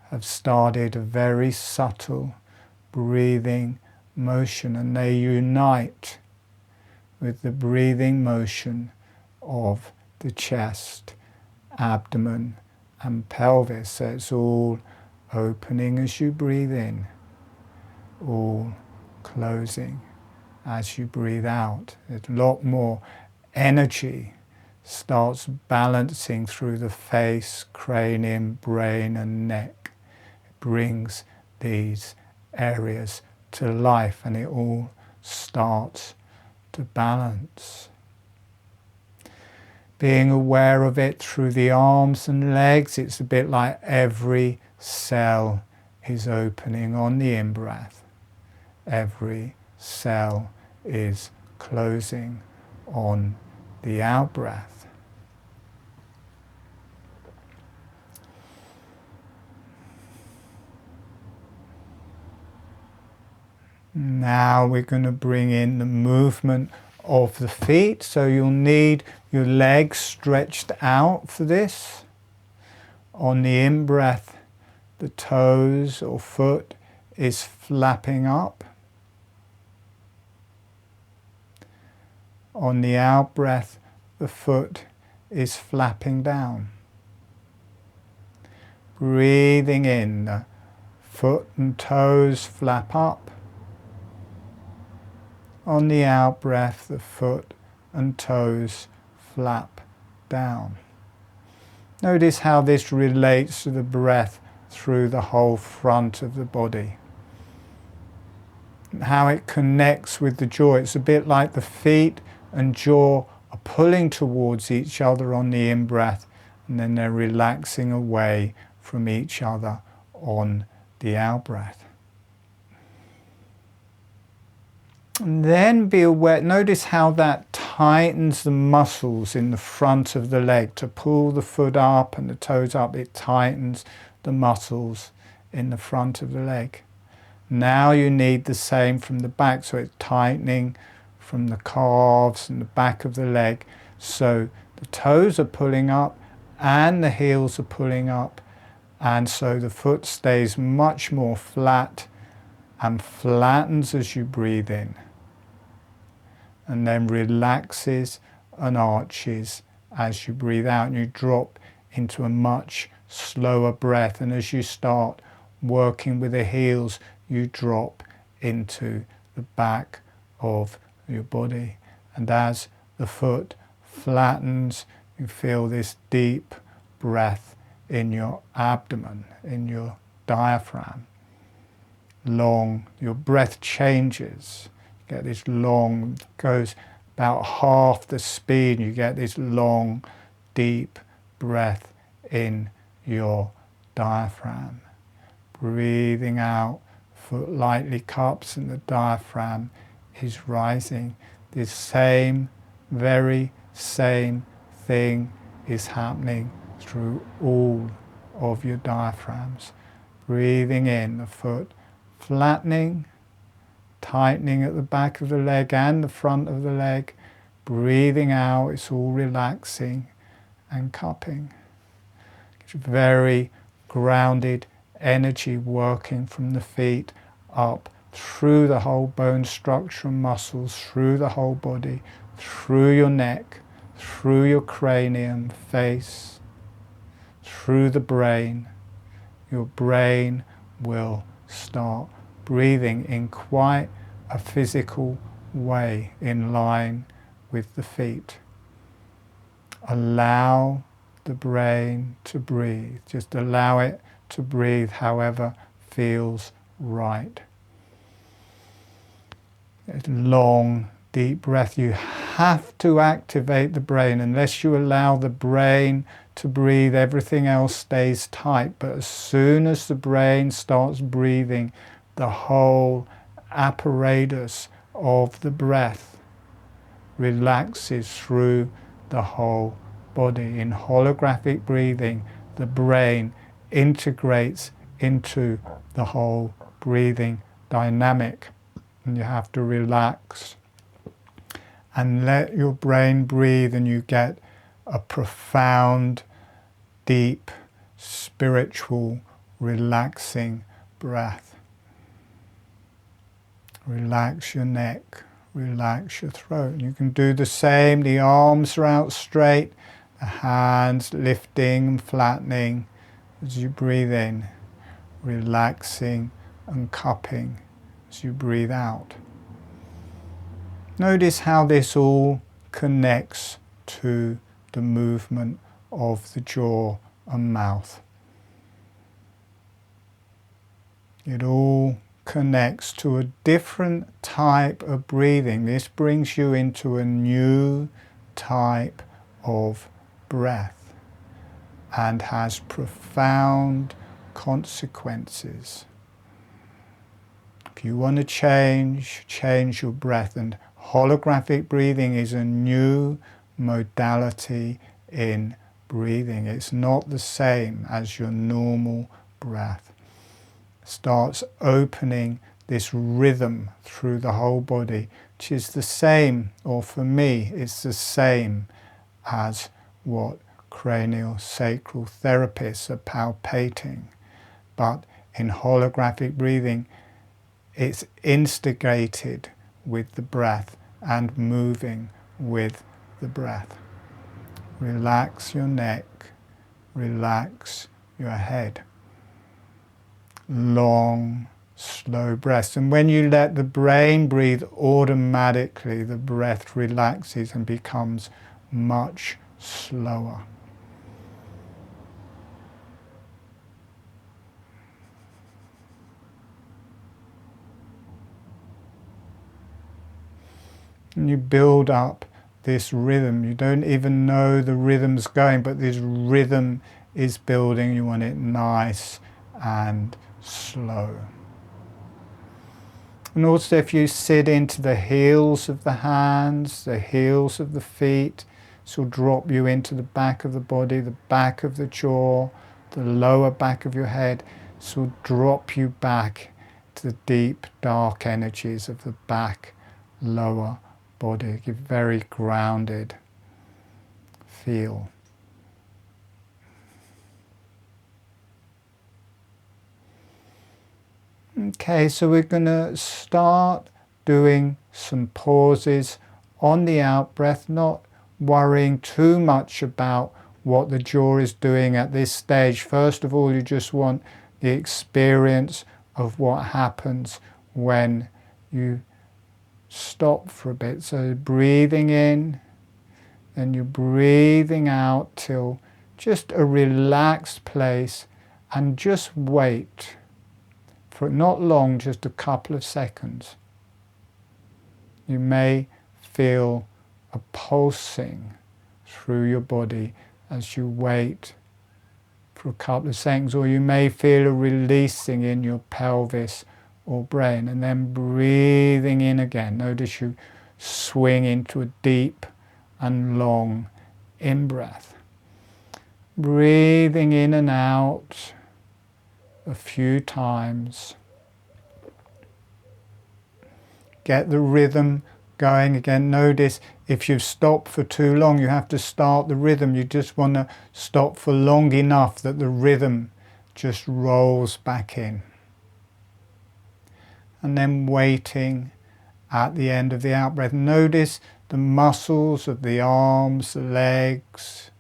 have started a very subtle breathing motion, and they unite with the breathing motion of the chest, abdomen and pelvis. So it's all opening as you breathe in, all closing as you breathe out. There's a lot more energy starts balancing through the face, cranium, brain and neck. It brings these areas to life and it all starts to balance. Being aware of it through the arms and legs, it's a bit like every cell is opening on the in-breath. Every cell is closing on the out-breath. Now we're going to bring in the movement of the feet. So you'll need your legs stretched out for this. On the in-breath, the toes or foot is flapping up. On the out-breath, the foot is flapping down. Breathing in, the foot and toes flap up. On the out-breath, the foot and toes flap down. Notice how this relates to the breath through the whole front of the body. How it connects with the jaw. It's a bit like the feet and jaw are pulling towards each other on the in-breath, and then they're relaxing away from each other on the out-breath. And then be aware, notice how that tightens the muscles in the front of the leg. To pull the foot up and the toes up, it tightens the muscles in the front of the leg. Now you need the same from the back, so it's tightening from the calves and the back of the leg. So the toes are pulling up and the heels are pulling up, and so the foot stays much more flat and flattens as you breathe in, and then relaxes and arches as you breathe out, and you drop into a much slower breath. And as you start working with the heels, you drop into the back of your body, and as the foot flattens, you feel this deep breath in your abdomen, in your diaphragm. Long, your breath changes. You get this long, goes about half the speed. You get this long, deep breath in your diaphragm. Breathing out, foot lightly cups and the diaphragm is rising. This same, very same thing is happening through all of your diaphragms. Breathing in, the foot flattening, tightening at the back of the leg and the front of the leg. Breathing out, it's all relaxing and cupping. It's very grounded energy working from the feet up through the whole bone structure and muscles, through the whole body, through your neck, through your cranium, face, through the brain. Your brain will start breathing in quite a physical way in line with the feet. Allow the brain to breathe. Just allow it to breathe however feels right. It's long, deep breath. You have to activate the brain. Unless you allow the brain to breathe, everything else stays tight. But as soon as the brain starts breathing, the whole apparatus of the breath relaxes through the whole body. In holographic breathing, the brain integrates into the whole breathing dynamic, and you have to relax and let your brain breathe, and you get a profound, deep, spiritual, relaxing breath. Relax your neck, relax your throat. You can do the same. The arms are out straight, the hands lifting and flattening as you breathe in, relaxing and cupping as you breathe out. Notice how this all connects to the movement of the jaw and mouth. It all connects to a different type of breathing. This brings you into a new type of breath and has profound consequences. If you want to change your breath. And holographic breathing is a new modality in breathing. It's not the same as your normal breath. It starts opening this rhythm through the whole body, which is the same, or for me, it's the same as what cranial sacral therapists are palpating. But in holographic breathing, it's instigated with the breath and moving with the breath. Relax your neck, relax your head. Long, slow breaths. And when you let the brain breathe automatically, the breath relaxes and becomes much slower. And you build up this rhythm. You don't even know the rhythm's going, but this rhythm is building. You want it nice and slow. And also if you sit into the heels of the hands, the heels of the feet, this will drop you into the back of the body, the back of the jaw, the lower back of your head. This will drop you back to the deep, dark energies of the back, lower body. Give very grounded feel. Okay, so we're going to start doing some pauses on the out-breath, not worrying too much about what the jaw is doing at this stage. First of all, you just want the experience of what happens when you stop for a bit. So breathing in, and you're breathing out till just a relaxed place, and just wait for not long, just a couple of seconds. You may feel a pulsing through your body as you wait for a couple of seconds, or you may feel a releasing in your pelvis or brain, and then breathing in again. Notice you swing into a deep and long in-breath. Breathing in and out a few times. Get the rhythm going again. Notice if you've stopped for too long, you have to start the rhythm. You just want to stop for long enough that the rhythm just rolls back in. And then waiting at the end of the out-breath. Notice the muscles of the arms, the legs,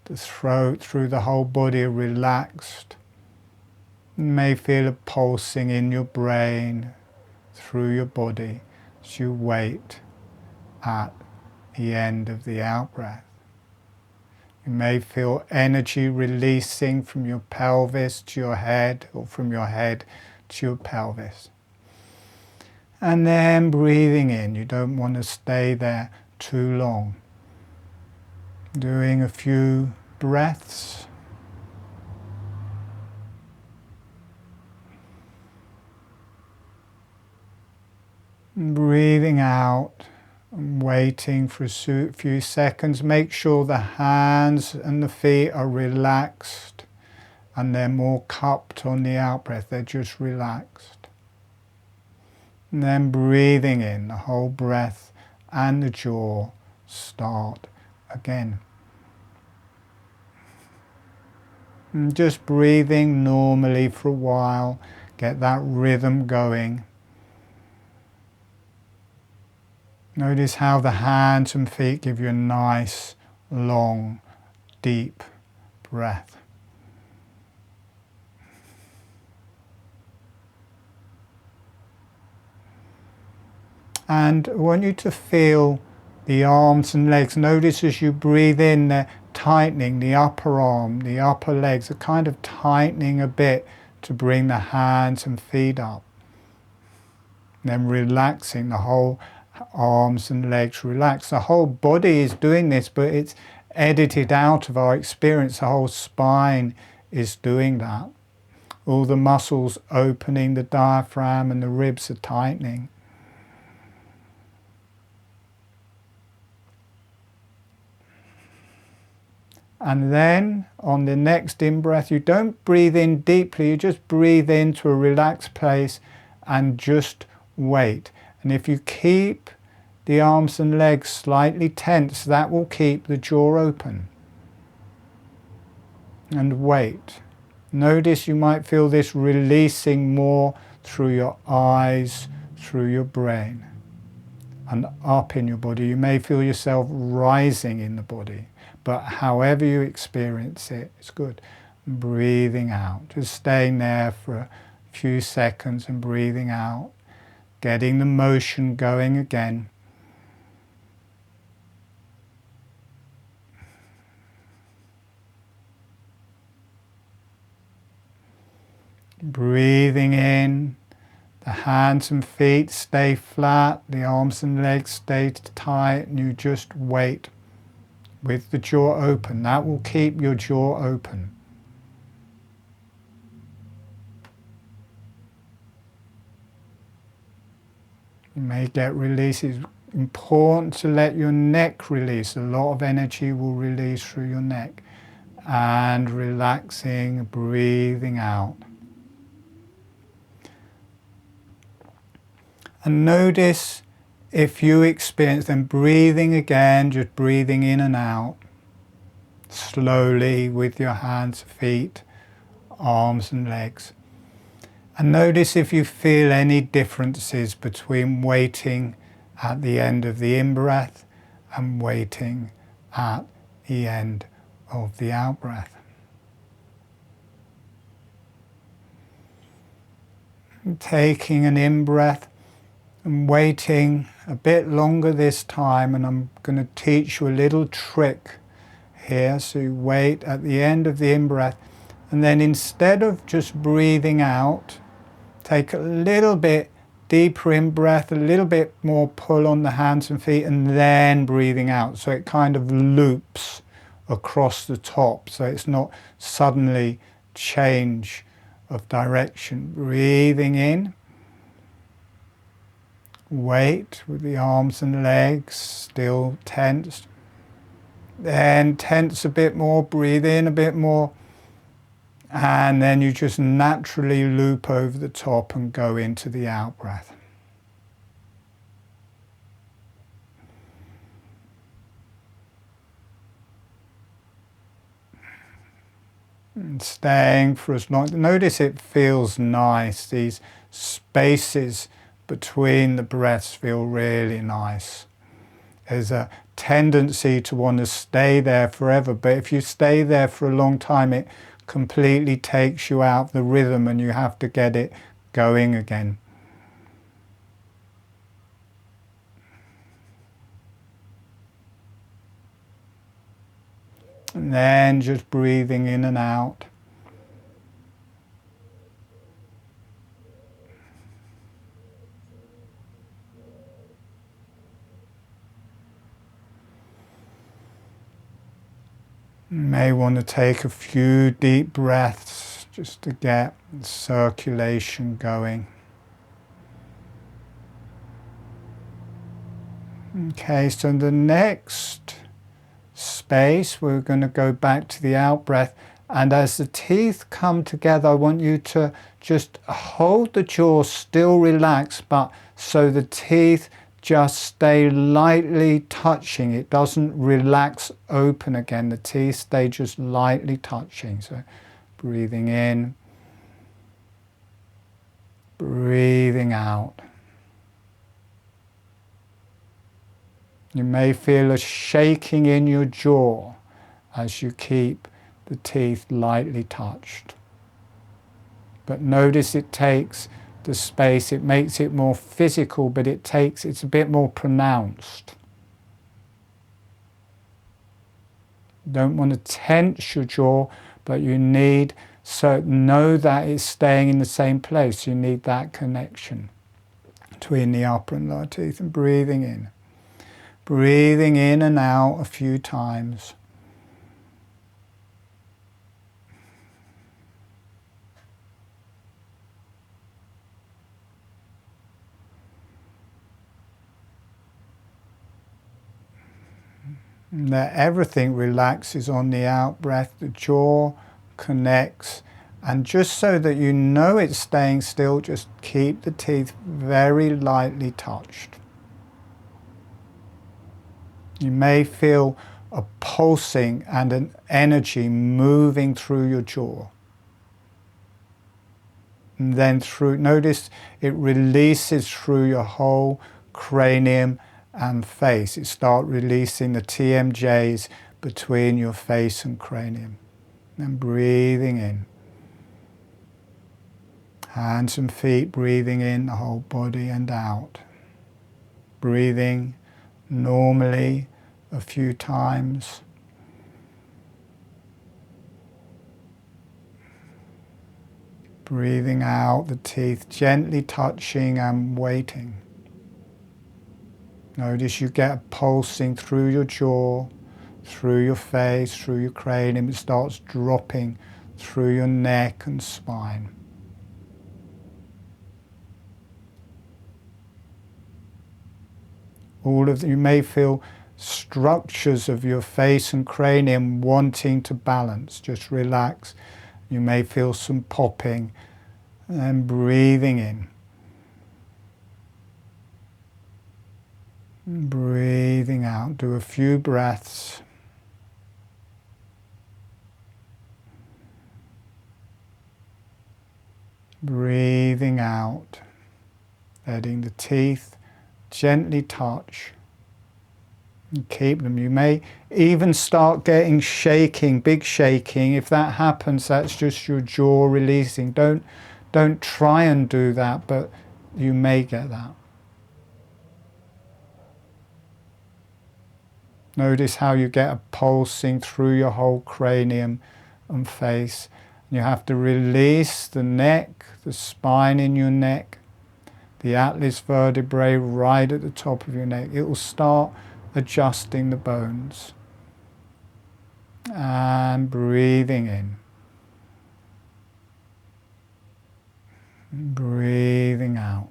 the throat, through the whole body are relaxed. You may feel a pulsing in your brain, through your body, as you wait at the end of the out-breath. You may feel energy releasing from your pelvis to your head, or from your head to your pelvis. And then breathing in. You don't want to stay there too long. Doing a few breaths. Breathing out and waiting for a few seconds. Make sure the hands and the feet are relaxed and they're more cupped on the out-breath. They're just relaxed. And then breathing in, the whole breath and the jaw start again. And just breathing normally for a while. Get that rhythm going. Notice how the hands and feet give you a nice, long, deep breath. And I want you to feel the arms and legs. Notice as you breathe in, they're tightening. The upper arm, the upper legs are kind of tightening a bit to bring the hands and feet up. And then relaxing the whole arms and legs, relax. The whole body is doing this, but it's edited out of our experience. The whole spine is doing that. All the muscles opening, the diaphragm and the ribs are tightening. And then on the next in-breath, you don't breathe in deeply, you just breathe into a relaxed place and just wait. And if you keep the arms and legs slightly tense, that will keep the jaw open. And wait. Notice you might feel this releasing more through your eyes, through your brain, and up in your body. You may feel yourself rising in the body, but however you experience it, it's good. Breathing out, just staying there for a few seconds and breathing out, getting the motion going again. Breathing in, The hands and feet stay flat, the arms and legs stay tight, and you just wait with the jaw open. That will keep your jaw open. You may get releases. Important to let your neck release. A lot of energy will release through your neck. And relaxing, breathing out. And notice if you experience them breathing again, just breathing in and out. Slowly with your hands, feet, arms and legs. And notice if you feel any differences between waiting at the end of the in-breath and waiting at the end of the out-breath. Taking an in-breath and waiting a bit longer this time, and I'm going to teach you a little trick here. So you wait at the end of the in-breath, and then instead of just breathing out, take a little bit deeper in-breath, a little bit more pull on the hands and feet, and then breathing out. So it kind of loops across the top, so it's not suddenly change of direction. Breathing in. Wait with the arms and legs still tensed. Then tense a bit more, breathe in a bit more. And then you just naturally loop over the top and go into the out-breath. And staying for as long. Notice it feels nice. These spaces between the breaths feel really nice. There's a tendency to want to stay there forever, but if you stay there for a long time, it completely takes you out of the rhythm and you have to get it going again. And then just breathing in and out. You may want to take a few deep breaths just to get circulation going. Okay, so the next space, we're going to go back to the out-breath. And as the teeth come together, I want you to just hold the jaw still relaxed, but so the teeth just stay lightly touching. It doesn't relax open again. The teeth stay just lightly touching. So breathing in, breathing out. You may feel a shaking in your jaw as you keep the teeth lightly touched. But notice it takes the space, it makes it more physical, but it's a bit more pronounced. You don't want to tense your jaw, but you need, so know that it's staying in the same place. You need that connection between the upper and lower teeth. And breathing in. Breathing in and out a few times. And that everything relaxes on the out-breath, the jaw connects, and just so that you know it's staying still, just keep the teeth very lightly touched. You may feel a pulsing and an energy moving through your jaw. And then notice it releases through your whole cranium and face. It starts releasing the TMJs between your face and cranium. And breathing in. Hands and feet breathing in the whole body and out. Breathing normally a few times. Breathing out, the teeth gently touching and waiting. Notice you get a pulsing through your jaw, through your face, through your cranium. It starts dropping through your neck and spine. You may feel structures of your face and cranium wanting to balance. Just relax. You may feel some popping, and then breathing in. Breathing out. Do a few breaths. Breathing out. Letting the teeth gently touch. And keep them. You may even start getting shaking, big shaking. If that happens, that's just your jaw releasing. Don't try and do that, but you may get that. Notice how you get a pulsing through your whole cranium and face. You have to release the neck, the spine in your neck, the atlas vertebrae right at the top of your neck. It will start adjusting the bones. And breathing in. Breathing out.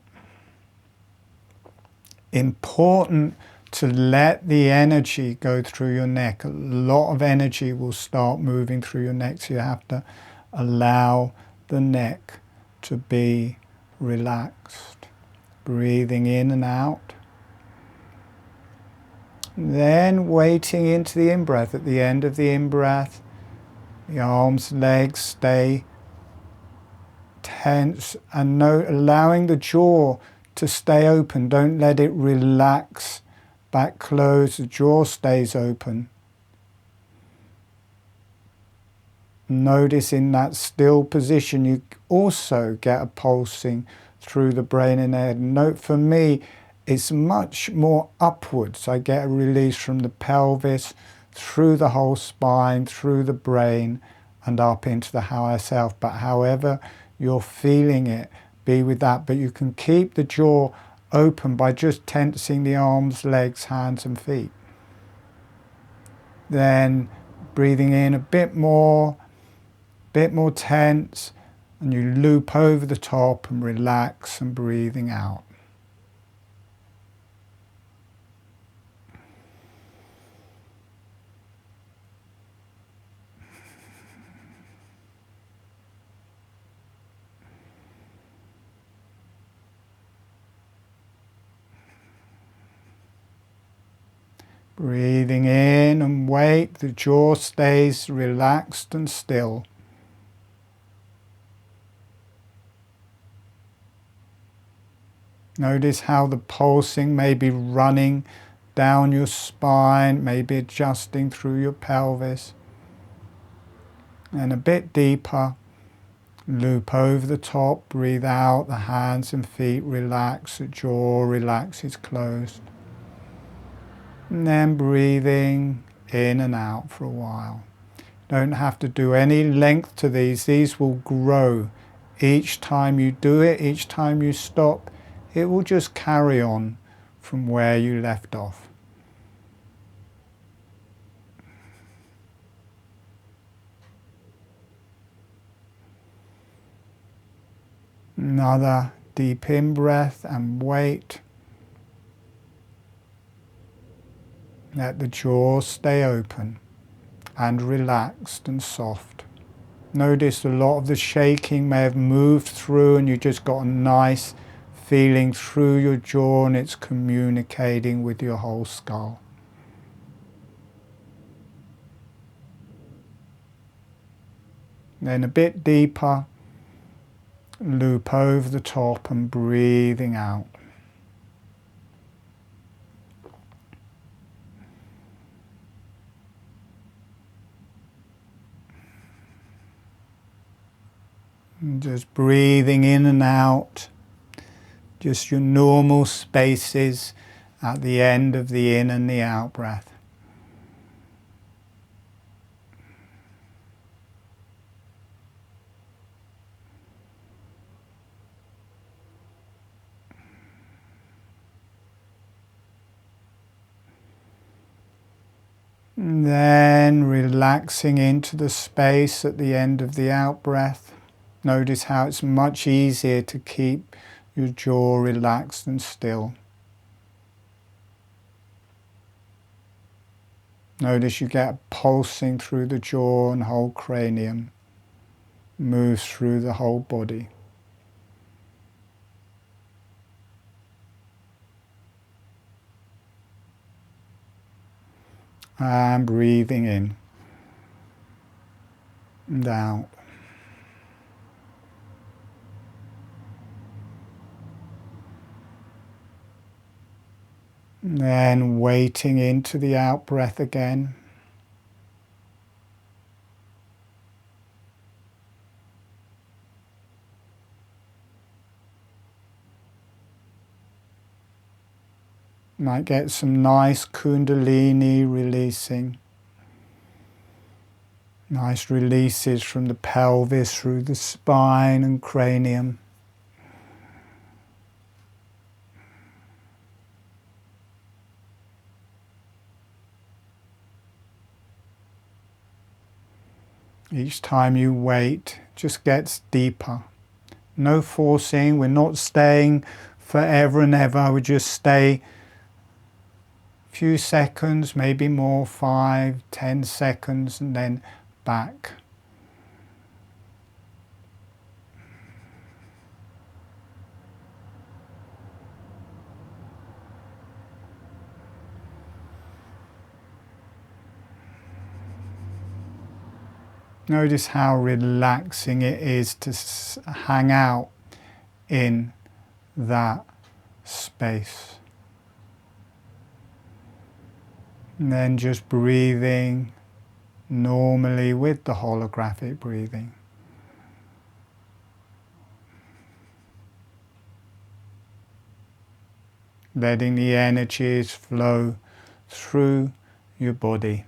Important to let the energy go through your neck. A lot of energy will start moving through your neck, so you have to allow the neck to be relaxed. Breathing in and out. Then waiting into the in-breath. At the end of the in-breath, the arms, legs stay tense, and allowing the jaw to stay open. Don't let it relax back closed. The jaw stays open. Notice in that still position you also get a pulsing through the brain and head. Note for me it's much more upwards. I get a release from the pelvis, through the whole spine, through the brain and up into the higher self. But however you're feeling it, be with that. But you can keep the jaw open by just tensing the arms, legs, hands and feet. Then breathing in a bit more tense, and you loop over the top and relax and breathing out. Breathing in and wait, the jaw stays relaxed and still. Notice how the pulsing may be running down your spine, maybe adjusting through your pelvis. And a bit deeper, loop over the top, breathe out, the hands and feet relax, the jaw relaxes closed. And then breathing in and out for a while. Don't have to do any length to these. These will grow. Each time you do it, each time you stop, it will just carry on from where you left off. Another deep in-breath and wait. Let the jaw stay open and relaxed and soft. Notice a lot of the shaking may have moved through and you just got a nice feeling through your jaw and it's communicating with your whole skull. Then a bit deeper, loop over the top and breathing out. And just breathing in and out, just your normal spaces at the end of the in and the out breath. And then relaxing into the space at the end of the out-breath. Notice how it's much easier to keep your jaw relaxed and still. Notice you get pulsing through the jaw and whole cranium, moves through the whole body. And breathing in and out. And then waiting into the out-breath again. Might get some nice kundalini releasing. Nice releases from the pelvis through the spine and cranium. Each time you wait, it just gets deeper. No forcing, we're not staying forever and ever, we just stay a few seconds, maybe more, 5, 10 seconds, and then back. Notice how relaxing it is to hang out in that space. And then just breathing normally with the holographic breathing. Letting the energies flow through your body.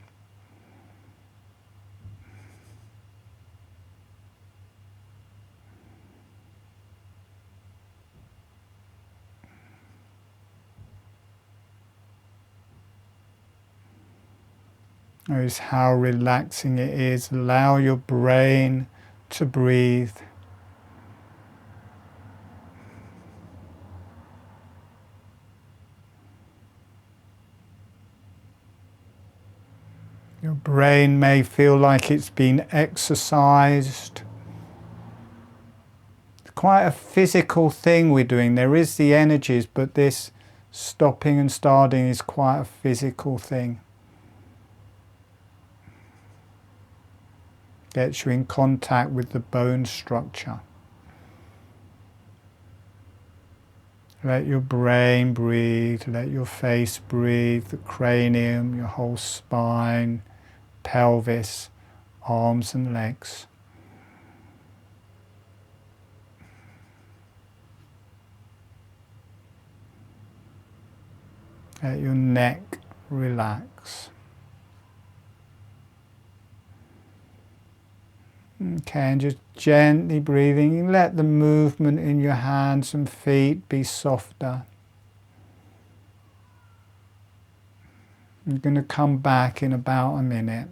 Notice how relaxing it is. Allow your brain to breathe. Your brain may feel like it's been exercised. It's quite a physical thing we're doing. There is the energies, but this stopping and starting is quite a physical thing. Gets you in contact with the bone structure. Let your brain breathe, let your face breathe, the cranium, your whole spine, pelvis, arms and legs. Let your neck relax. Okay, and just gently breathing. Let the movement in your hands and feet be softer. I'm going to come back in about a minute.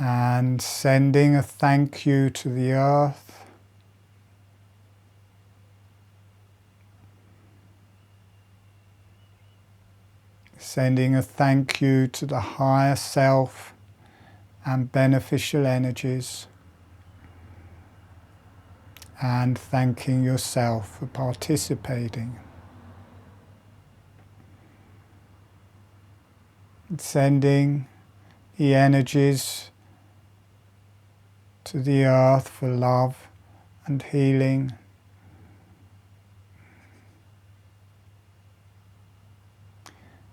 And sending a thank you to the earth. Sending a thank you to the higher self and beneficial energies. And thanking yourself for participating. Sending the energies to the earth for love and healing.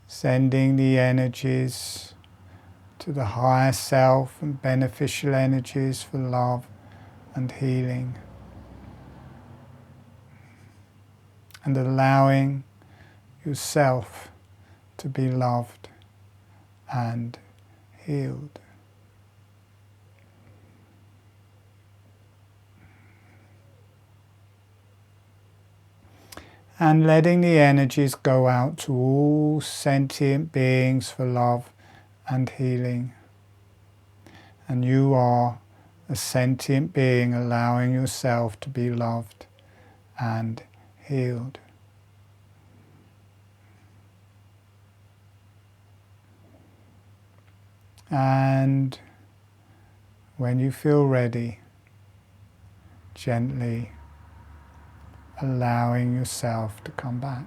Sending the energies to the higher self and beneficial energies for love and healing. And allowing yourself to be loved and healed. And letting the energies go out to all sentient beings for love and healing. And you are a sentient being, allowing yourself to be loved and healed. And when you feel ready, gently allowing yourself to come back.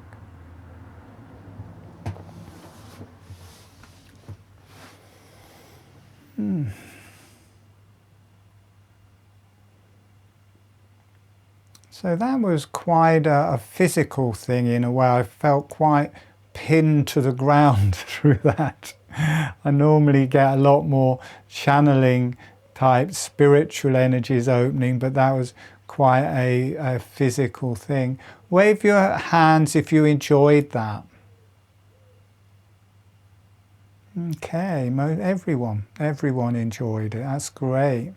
So that was quite a physical thing in a way. I felt quite pinned to the ground through that. I normally get a lot more channeling type spiritual energies opening, but that was quite a physical thing. Wave your hands if you enjoyed that. Okay, everyone enjoyed it. That's great.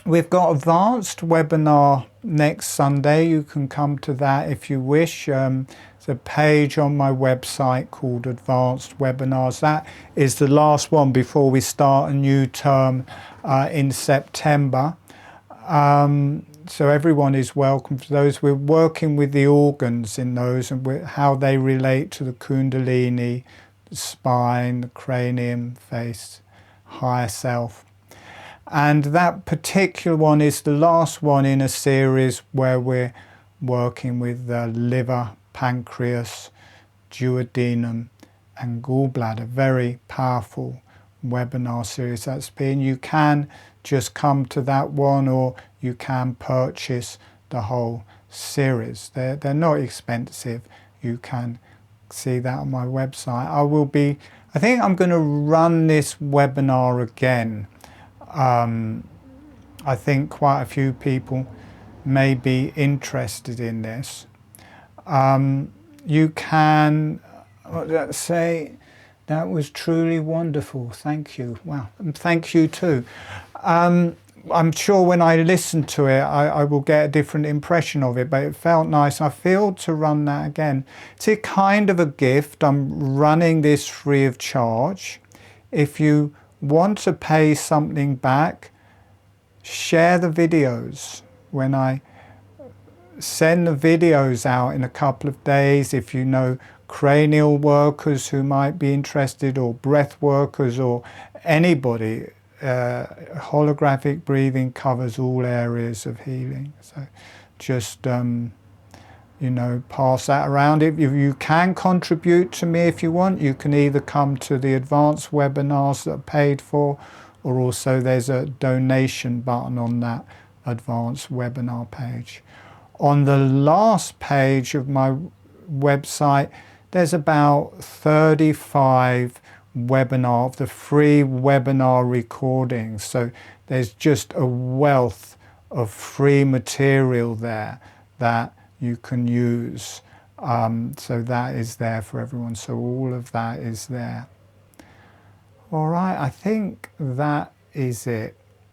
We've got advanced webinar next Sunday. You can come to that if you wish. There's a page on my website called Advanced Webinars. That is the last one before we start a new term in September. So everyone is welcome to those. We're working with the organs in those and how they relate to the Kundalini, the spine, the cranium, face, higher self. And that particular one is the last one in a series where we're working with the liver, pancreas, duodenum and gallbladder. Very powerful webinar series that's been. You can just come to that one, or you can purchase the whole series. They're not expensive. You can see that on my website. I think I'm going to run this webinar again. I think quite a few people may be interested in this. You can say, that was truly wonderful. Thank you. Wow. And thank you too. I'm sure when I listen to it, I will get a different impression of it, but it felt nice. I feel to run that again. It's a kind of a gift. I'm running this free of charge. If you want to pay something back, share the videos. When I send the videos out in a couple of days, if you know cranial workers who might be interested, or breath workers, or anybody, holographic breathing covers all areas of healing. So just pass that around. If you can contribute to me if you want, you can either come to the advanced webinars that are paid for, or also there's a donation button on that advanced webinar page. On the last page of my website, there's about 35 of the free webinar recordings. So there's just a wealth of free material there that you can use. So that is there for everyone. So all of that is there. All right, I think that is it.